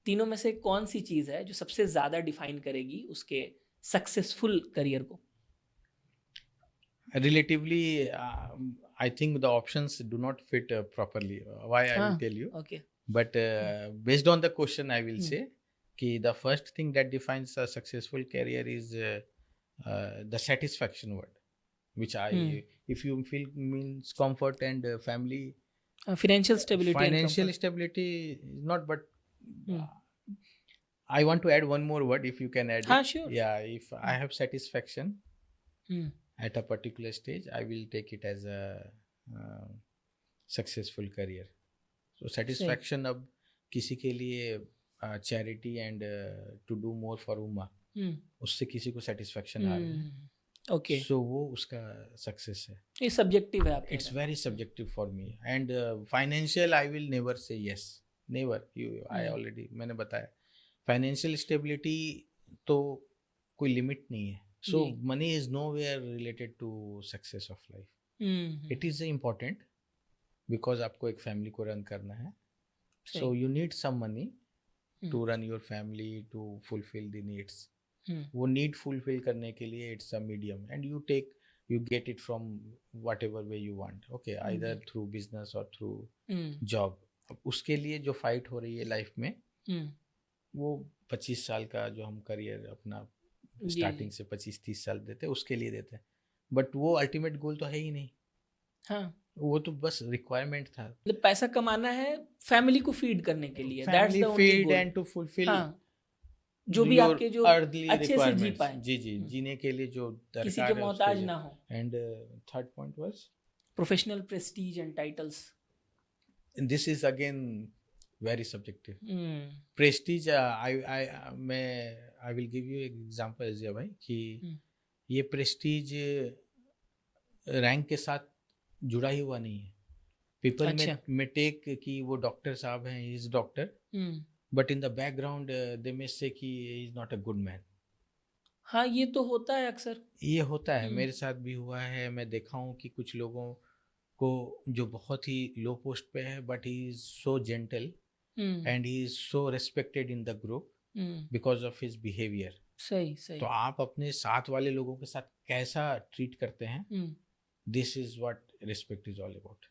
तीनों में से कौन सी चीज है जो सबसे ज्यादा डिफाइन करेगी उसके सक्सेसफुल करियर को? Relatively, I think the options do not fit properly. Why I will tell you. Okay. But based on the question, I will say कि the first thing that defines a successful career is the satisfaction word, which if you feel means comfort and family. Financial stability. Financial stability is not, but I want to add one more word if you can add it. Sure. Yeah, if I have satisfaction at a particular stage, I will take it as a successful career. So satisfaction अब किसी के लिए charity and to do more for उम्मा, उससे किसी को satisfaction आ रहा है, ओके, सो वो उसका सक्सेस है। ये सब्जेक्टिव है, it's very subjective for me. And financial I will never say yes, never. I already मैंने बताया, फाइनेंशियल स्टेबिलिटी तो कोई लिमिट नहीं है। So money is nowhere related to success of life. It is important because आपको एक family को run करना है, So you need some money to run your family, to fulfill the needs. वो need fulfill करने के लिए it's a medium and you get it from whatever way you want. Okay, either through business or through job. उसके लिए जो fight हो रही है लाइफ में वो 25 साल का जो हम करियर अपना स्टार्टिंग से 25-30 साल देते हैं उसके लिए देते हैं, बट वो अल्टीमेट गोल तो है ही नहीं. हाँ, वो तो बस रिक्वायरमेंट था. मतलब पैसा कमाना है फैमिली को फीड करने के लिए, that's the only feed goal. And to fulfil जो भी आपके जो अच्छे से जी पाए, जी जीने के लिए जो दरकार किसी के मोहताज ना हो. And third point was professional Prestige and titles. This is again very subjective. Prestige I will give you example Ajay भाई कि ये प्रेस्टीज रैंक के साथ जुड़ा ही हुआ नहीं है. पीपल में टेक कि वो डॉक्टर साहब हैं, he is doctor, but in the background they may say कि he is not a good man. हाँ, ये तो होता है अक्सर. ये होता है, मेरे साथ भी हुआ है. मैं देखा हूँ कि कुछ लोगों को जो बहुत ही लो पोस्ट पे है but he is so gentle and he is so respected in the group because of his behaviour. सही सही. तो आप अपने साथ वाले लोगों के साथ कैसा ट्रीट करते हैं, this is what respect is all about.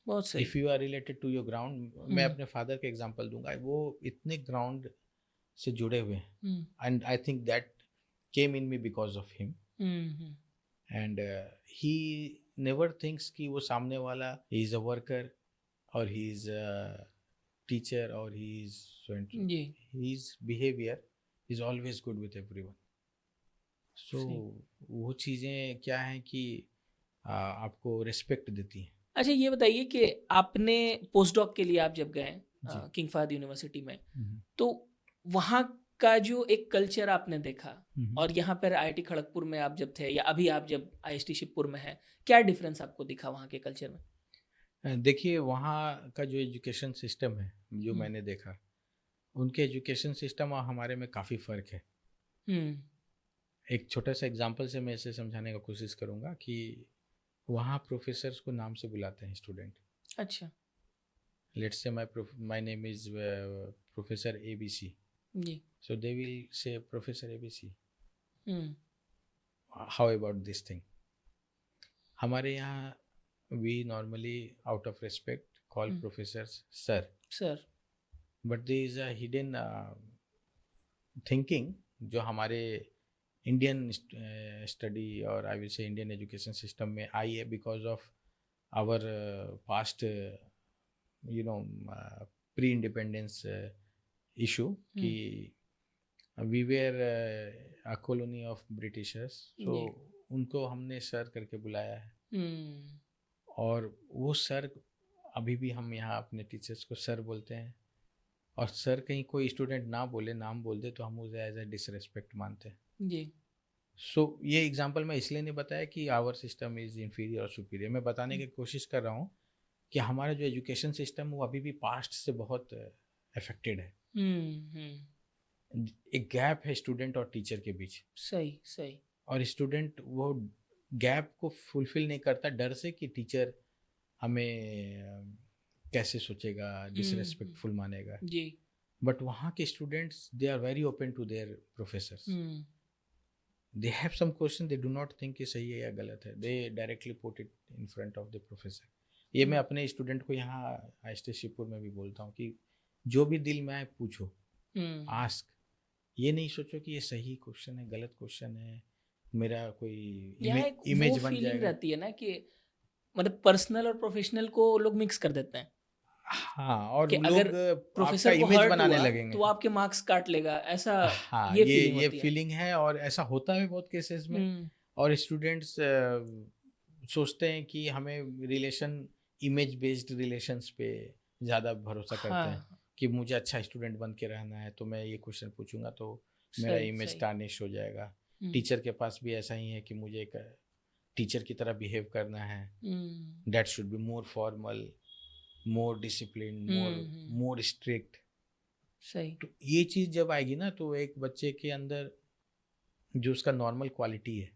बहुत सही. If you are related to your ground, मैं अपने फादर का एग्जांपल दूंगा. वो इतने ग्राउंड से जुड़े हुए हैं and I think that came in me because of him. And he never thinks कि वो सामने वाला ही इज अ वर्कर और ही इज अ टीचर और he is his behaviour is always good with everyone. So वो चीज़ें क्या हैं कि आपको रिस्पेक्ट देती हैं. अच्छा, ये बताइए कि आपने पोस्ट डॉक के लिए आप जब गए किंग फहद यूनिवर्सिटी में, तो वहाँ का जो एक कल्चर आपने देखा और यहाँ पर IIT खड़गपुर में आप जब थे या अभी आप जब IST शिवपुर में है, क्या डिफरेंस आपको दिखा वहाँ के कल्चर में? देखिए, वहाँ का जो एजुकेशन सिस्टम है जो मैंने देखा, उनके एजुकेशन सिस्टम और हमारे में काफ़ी फ़र्क है. एक छोटा सा एग्जांपल से मैं इसे समझाने का कोशिश करूँगा कि वहाँ प्रोफेसर्स को नाम से बुलाते हैं स्टूडेंट. अच्छा. Let's say my name is professor ABC. जी. So they will say Professor ABC. How about this thing? हमारे यहाँ we normally out of respect call professors sir. Sir. But there is a hidden thinking जो हमारे Indian study और I will say Indian education system में आई है because of our past you know pre independence issue कि we were a colony of Britishers. So उनको हमने sir करके बुलाया है. और वो सर अभी भी हम यहाँ अपने टीचर्स को सर बोलते हैं. और सर कहीं कोई स्टूडेंट ना बोले, नाम बोल दे, तो हम उसे एज ए डिसरेस्पेक्ट मानते हैं. जी. सो ये एग्जांपल मैं इसलिए नहीं बताया कि आवर सिस्टम इज इंफीरियर और सुपीरियर. मैं बताने की कोशिश कर रहा हूँ कि हमारा जो एजुकेशन सिस्टम वो अभी भी पास्ट से बहुत अफेक्टेड है. एक गैप है स्टूडेंट और टीचर के बीच. सही सही. और स्टूडेंट वो गैप को फुलफिल नहीं करता डर से कि टीचर हमें कैसे सोचेगा, डिसरेस्पेक्टफुल मानेगा. जी. बट वहाँ के students they are very open to their professors. They have some question, they do not think कि सही है या गलत है. They directly put it in front of the professor. ये मैं अपने स्टूडेंट को यहाँ IST शिवपुर में भी बोलता हूँ कि जो भी दिल में आए पूछो, आस्क. ये नहीं सोचो कि ये सही क्वेश्चन है, गलत क्वेश्चन है, मेरा कोई इमेज बन जाएगा. रहती है ना कि मतलब पर्सनल और प्रोफेशनल को लोग मिक्स कर देते हैं. हाँ, और लोग अगर प्रोफेसर को इमेज बनाने लगेंगे तो आपके मार्क्स काट लेगा, ऐसा. हाँ, ये फीलिंग है और ऐसा होता है बहुत केसेस में. और स्टूडेंट्स सोचते हैं कि हमें रिलेशन, इमेज बेस्ड रिलेशंस पे ज़्यादा भरोसा करते हैं कि मुझे अच्छा स्टूडेंट बन के रहना है, तो मैं ये क्वेश्चन पूछूंगा तो मेरा इमेज टार्निश हो जाएगा. टीचर के पास भी ऐसा ही है कि मुझे एक टीचर की तरह बिहेव करना है. That should be more formal, more discipline, more strict. सही. तो ये चीज़ जब आएगी ना, तो एक बच्चे के अंदर जो उसका नॉर्मल क्वालिटी है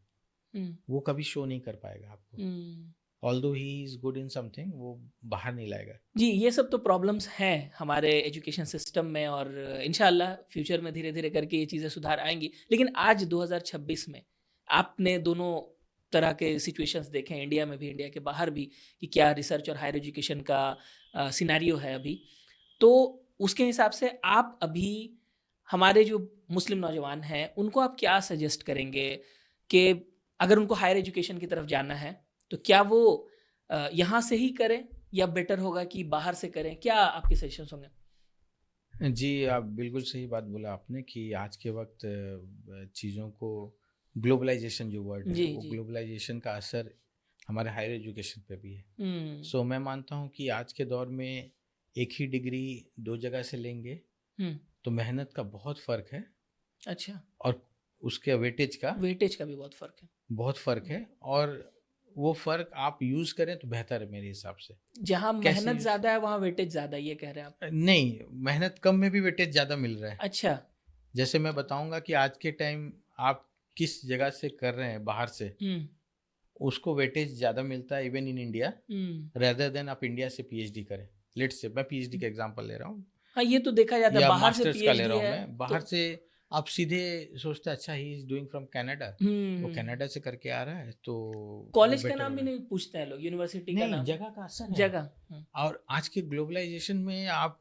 वो कभी शो नहीं कर पाएगा आपको. Although he is good in something, वो बाहर नहीं लाएगा। जी, ये सब तो प्रॉब्लम्स हैं हमारे एजुकेशन सिस्टम में, और इंशाल्लाह फ्यूचर में धीरे धीरे करके ये चीज़ें सुधार आएंगी। लेकिन आज 2026 में आपने दोनों तरह के सिचुएशंस देखे हैं, इंडिया में भी, इंडिया के बाहर भी, कि क्या रिसर्च और हायर एजुकेशन का सिनेरियो है अभी। तो उसके हिसाब से आप अभी हमारे जो मुस्लिम नौजवान हैं उनको आप क्या सजेस्ट करेंगे कि अगर उनको हायर एजुकेशन की तरफ जाना है तो क्या वो यहाँ से ही करें या बेटर होगा कि बाहर से करें? क्या आपके सजेशंस होंगे? जी, आप बिल्कुल सही बात बोला आपने कि आज के वक्त चीज़ों को, ग्लोबलाइजेशन जो वर्ड है, जी, वो जी। ग्लोबलाइजेशन का असर हमारे हायर एजुकेशन पे भी है। हुँ, सो मैं मानता हूँ कि आज के दौर में एक ही डिग्री दो जगह से लेंगे हुँ, तो मेहनत का बहुत फ़र्क है, अच्छा, और उसके वेटेज का वेटेज का भी बहुत फ़र्क है। बहुत फ़र्क है, और वो फ़र्क आप यूज़ करें तो बेहतर है मेरे हिसाब से। जहाँ कैसे मेहनत यूज़? ज़्यादा है वहाँ वेटेज ज़्यादा है, ये कह रहे हैं आप? नहीं, मेहनत कम में भी वेटेज ज़्यादा मिल रहा है। अच्छा। जैसे मैं बताऊँगा कि आज के टाइम आप किस जगह से कर रहे हैं बाहर से, हुँ, उसको वेटेज ज़्यादा मिलता है even in India, hmm. Rather than आप इंडिया से पीएचडी करें। लेट्स से मैं पीएचडी का एग्जांपल ले रहा हूँ, हाँ, ये तो देखा जाता है, या बाहर से मास्टर्स का ले पीएचडी रहा हूँ है मैं। तो बाहर से आप सीधे सोचते हैं अच्छा he is doing from Canada, हुँ, वो हुँ। कनाडा से करके आ रहा है तो वो कॉलेज का बेटर नाम भी होगा। नहीं पूछते हैं लोग, यूनिवर्सिटी का नहीं, नाम? जगह का असर है। जगह। हुँ। और आज के ग्लोबलाइजेशन में आप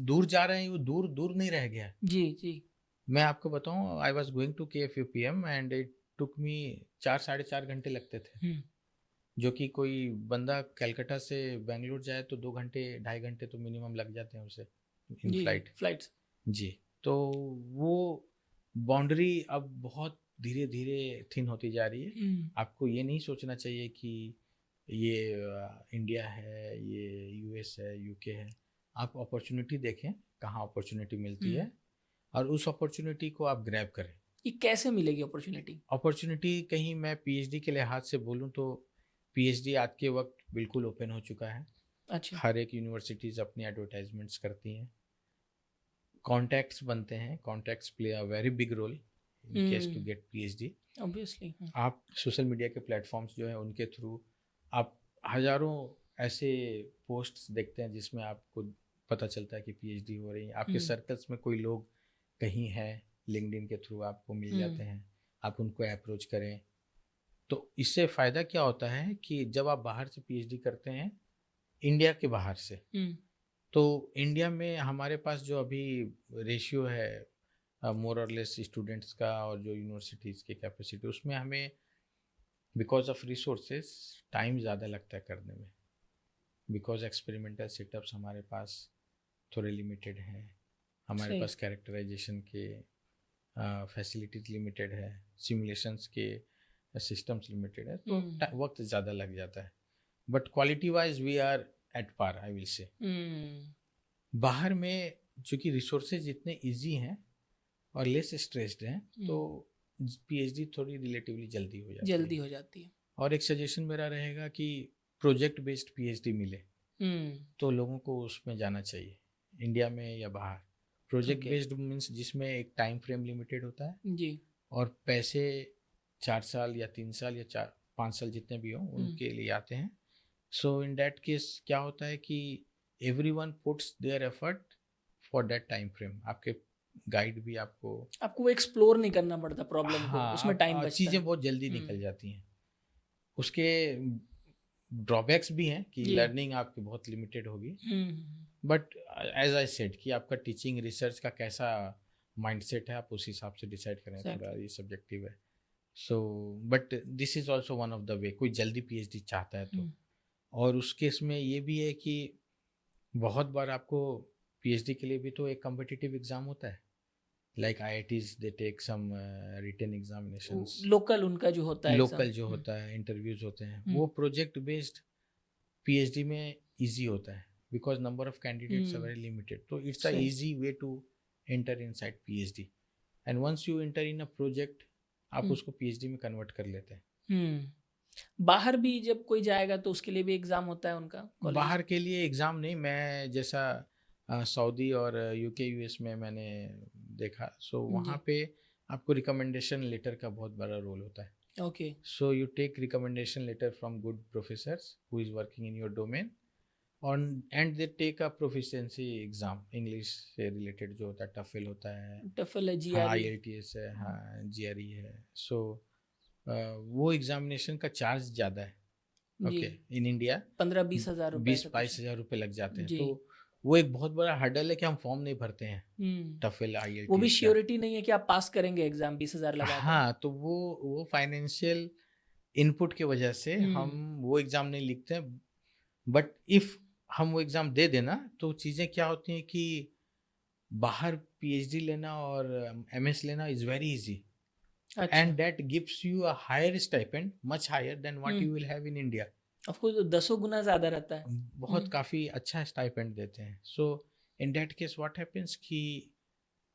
दूर जा रहे हैं, वो दूर दूर नहीं रह गया है। जी, जी। मैं आपको बताऊं, I was going to KFUPM and it took me 4 साढ़े 4 घंटे लगते थे, हुँ, जो कि कोई बंदा कलकत्ता से बेंगलोर जाए तो 2 घंटे 2.5 घंटे तो मिनिमम लग जाते हैं उसे इन जी, फ्लाइट। फ्लाइट्स। जी, तो वो बाउंड्री अब बहुत धीरे धीरे थिन होती जा रही है। हुँ, आपको ये नहीं सोचना चाहिए कि ये इंडिया है, ये यूएस है, यूके है। आप अपॉर्चुनिटी देखें, कहाँ अपॉर्चुनिटी मिलती हुँ। है, और उस अपॉर्चुनिटी को आप ग्रैब करें। ये कैसे मिलेगी अपॉर्चुनिटी? अपॉर्चुनिटी कहीं मैं पीएचडी के लिहाज से बोलूँ तो पीएचडी आज के वक्त बिल्कुल ओपन हो चुका है। अच्छा। हर एक यूनिवर्सिटीज़ अपनी एडवर्टाइजमेंट्स करती हैं, कॉन्टैक्ट्स बनते हैं, contacts play a very big role in case to hmm, get PhD. Obviously. हुँ, आप सोशल मीडिया के प्लेटफॉर्म्स जो हैं उनके थ्रू आप हज़ारों ऐसे पोस्ट्स देखते हैं जिसमें आपको पता चलता है कि पीएचडी हो रही है। आपके हुँ, सर्कल्स में कोई लोग कहीं हैं, लिंक्डइन के थ्रू आपको मिल हुँ, जाते हैं, आप उनको अप्रोच करें। तो इससे फ़ायदा क्या होता है कि जब आप बाहर से पीएचडी करते हैं, इंडिया के बाहर से, हुँ, तो इंडिया में हमारे पास जो अभी रेशियो है मोर और लेस स्टूडेंट्स का और जो यूनिवर्सिटीज़ की कैपेसिटी, उसमें हमें बिकॉज ऑफ रिसोर्सेज टाइम ज़्यादा लगता है करने में, बिकॉज एक्सपेरिमेंटल सेटअप्स हमारे पास थोड़े लिमिटेड हैं, हमारे सही। पास कैरेक्टराइजेशन के फैसिलिटीज़ लिमिटेड है, सिमुलेशंस के सिस्टम्स लिमिटेड है, तो हुँ, वक्त ज़्यादा लग जाता है। But quality wise we are at par, I will say. हुँ, बाहर में चूँकि रिसोर्सेज इतने ईजी हैं और लेस स्ट्रेस्ड हैं, तो हुँ, पीएचडी थोड़ी रिलेटिवली जल्दी हो जाती जल्दी है। हो जाती है। और एक सजेशन मेरा रहेगा कि प्रोजेक्ट बेस्ड पीएचडी मिले हुँ, तो लोगों को उसमें जाना चाहिए, इंडिया में या बाहर। Project okay. बेस्ड मीन्स जिसमें एक टाइम फ्रेम लिमिटेड होता है, जी। और पैसे 4 साल या 3 साल या 4 5 साल जितने भी हों हुँ, उनके लिए आते हैं। सो इन दैट केस क्या होता है कि every one puts their effort for that time frame. आपके गाइड भी आपको, आपको वो एक्सप्लोर नहीं करना पड़ता प्रॉब्लम को, हाँ, उसमें टाइम बचता चीज़ें है। बहुत जल्दी हुँ, निकल जाती हैं। उसके ड्रॉबैक्स भी हैं कि जी। लर्निंग आपकी बहुत लिमिटेड होगी, हुँ, हुँ, बट एज आई सेड कि आपका टीचिंग रिसर्च का कैसा माइंडसेट है, आप उस हिसाब से डिसाइड करें, थोड़ा एग्ज़ैक्टली। ये सब्जेक्टिव है। So but this is also one of the way, कोई जल्दी पीएचडी चाहता है तो। हुँ, और उस केस में ये भी है कि बहुत बार आपको पीएचडी के लिए भी तो एक कॉम्पिटिटिव एग्ज़ाम होता है, like IITs they take some written examinations, local उनका जो होता है एग्ज़ाम। लोकल जो हुँ, होता है, इंटरव्यूज होते हैं, हुँ, वो प्रोजेक्ट बेस्ड पीएचडी में इजी होता है, because number of candidates are hmm, very limited, तो इट्स अ सही। Easy way to enter inside PhD. And once you enter in a project, आप हुँ, उसको पीएचडी में कन्वर्ट कर लेते हैं। हुँ। बाहर भी जब कोई जाएगा तो उसके लिए भी एग्ज़ाम होता है उनका कॉलेजेस बाहर में? के लिए एग्ज़ाम नहीं, मैं जैसा सऊदी और यूके यूएस में मैंने देखा, सो जी। वहाँ पे आपको रिकमेंडेशन लेटर का बहुत बड़ा रोल होता है। Okay. So you take recommendation letter from good professors who is working in your domain, and they take a proficiency exam, English से related जो होता है, TOEFL होता है, TOEFL है, हाँ GRE. IELTS है, हाँ GRE है. So वो एग्जामिनेशन का चार्ज ज़्यादा है. जी. ओके, इन इंडिया 15-20 हज़ार रुपए 20-22 हज़ार रुपये लग जाते हैं. जी. तो वो एक बहुत बड़ा हर्डल है कि हम फॉर्म नहीं भरते हैं TOEFL वो भी IELTS का. श्योरिटी नहीं है कि आप पास करेंगे एग्जाम 20,000 लगा कर. हाँ, तो वो फाइनेंशियल इनपुट की वजह से हम वो एग्ज़ाम नहीं लिखते हैं. बट इफ़ हम वो एग्ज़ाम दे देना तो चीज़ें क्या होती हैं कि बाहर PhD लेना और MS लेना is very easy, and that gives you a higher stipend, much higher than what you will have in India. Of course 10 गुना ज़्यादा रहता है. बहुत काफ़ी अच्छा स्टाइपेंड देते हैं. So in that case what happens कि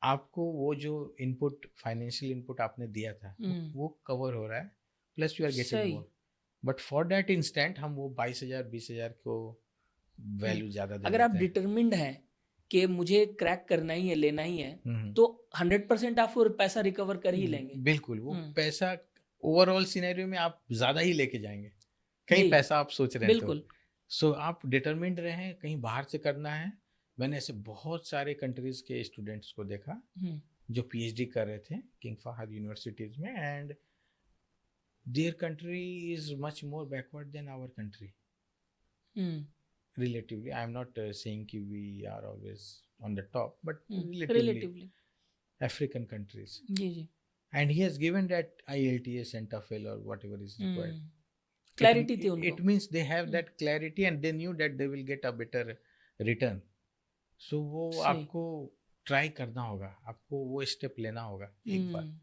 आपको वो जो इनपुट, फाइनेंशियल इनपुट आपने दिया था वो कवर हो रहा है, plus you are getting more. But for that instant हम वो 22,000 20,000 को वैल्यू ज़्यादा दे. अगर आप डिटरमिन्ड हैं कि मुझे क्रैक करना ही है, लेना ही है, तो 100% आप वो पैसा रिकवर कर ही लेंगे. बिल्कुल, वो पैसा ओवरऑल सिनेरियो में आप ज़्यादा ही लेके जाएंगे. कहीं पैसा आप सोच रहे हैं बिल्कुल. सो आप डिटरमिन्ड रहें, कहीं बाहर से करना है. मैंने ऐसे बहुत सारे कंट्रीज के स्टूडेंट्स को देखा जो PhD कर रहे थे किंग फहद यूनिवर्सिटीज में, and their country is much more backward than our country relatively. I am not saying कि we are always on the top, but relatively African countries. जी जी. And he has given that IELTS and TOEFL or whatever is required. Clarity थी उनको. It means they have that clarity and they knew that they will get a better return. So वो आपको try करना होगा, आपको वो step लेना होगा एक बार,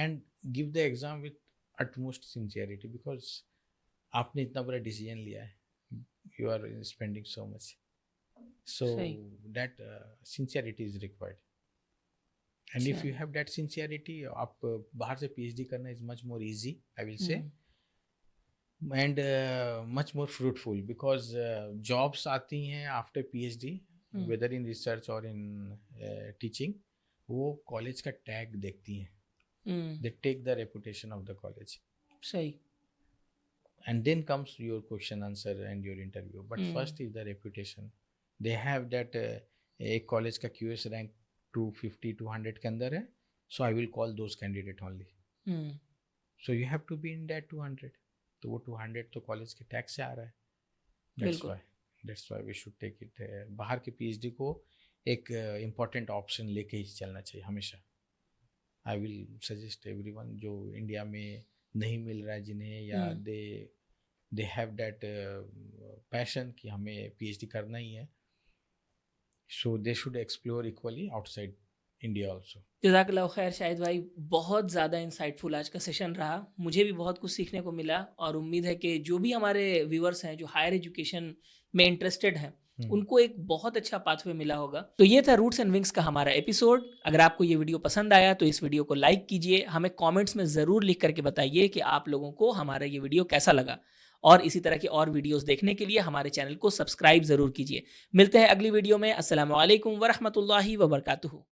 and give the exam with utmost sincerity, because आपने इतना बड़ा decision लिया है. You are spending so much, so that sincerity is required. And if you have that sincerity, आप बाहर से PhD करना is much more easy, I will say, and much more fruitful, because jobs आती हैं after PhD, whether in research or in teaching, वो college का tag देखती हैं. They take the reputation of the college. सही. And then comes your question answer and your interview, but first is the reputation. They have that एक college का QS rank 250-200 के अंदर है, so I will call those candidate only. So you have to be in that 200. तो वो 200 तो college के tax से आ रहा है. That's why we should take it. बाहर के PhD को एक important option लेके ही चलना चाहिए हमेशा. I will suggest everyone जो इंडिया में नहीं मिल रहा है जिन्हें, या दे हैव दैट पैशन कि हमें PhD करना ही है, so they should explore equally outside India also. जज़ाकल्लाह खैर शाहिद भाई, बहुत ज़्यादा इंसाइटफुल आज का सेशन रहा. मुझे भी बहुत कुछ सीखने को मिला, और उम्मीद है कि जो भी हमारे व्यूअर्स हैं जो हायर एजुकेशन में इंटरेस्टेड हैं उनको एक बहुत अच्छा पाथवे मिला होगा. तो ये था रूट्स एंड विंग्स का हमारा एपिसोड. अगर आपको ये वीडियो पसंद आया तो इस वीडियो को लाइक कीजिए. हमें कमेंट्स में ज़रूर लिख करके बताइए कि आप लोगों को हमारा ये वीडियो कैसा लगा, और इसी तरह के और वीडियोस देखने के लिए हमारे चैनल को सब्सक्राइब ज़रूर कीजिए. मिलते हैं अगली वीडियो में. अस्सलामु अलैकुम वरहमतुल्लाहि वबरकातुहू.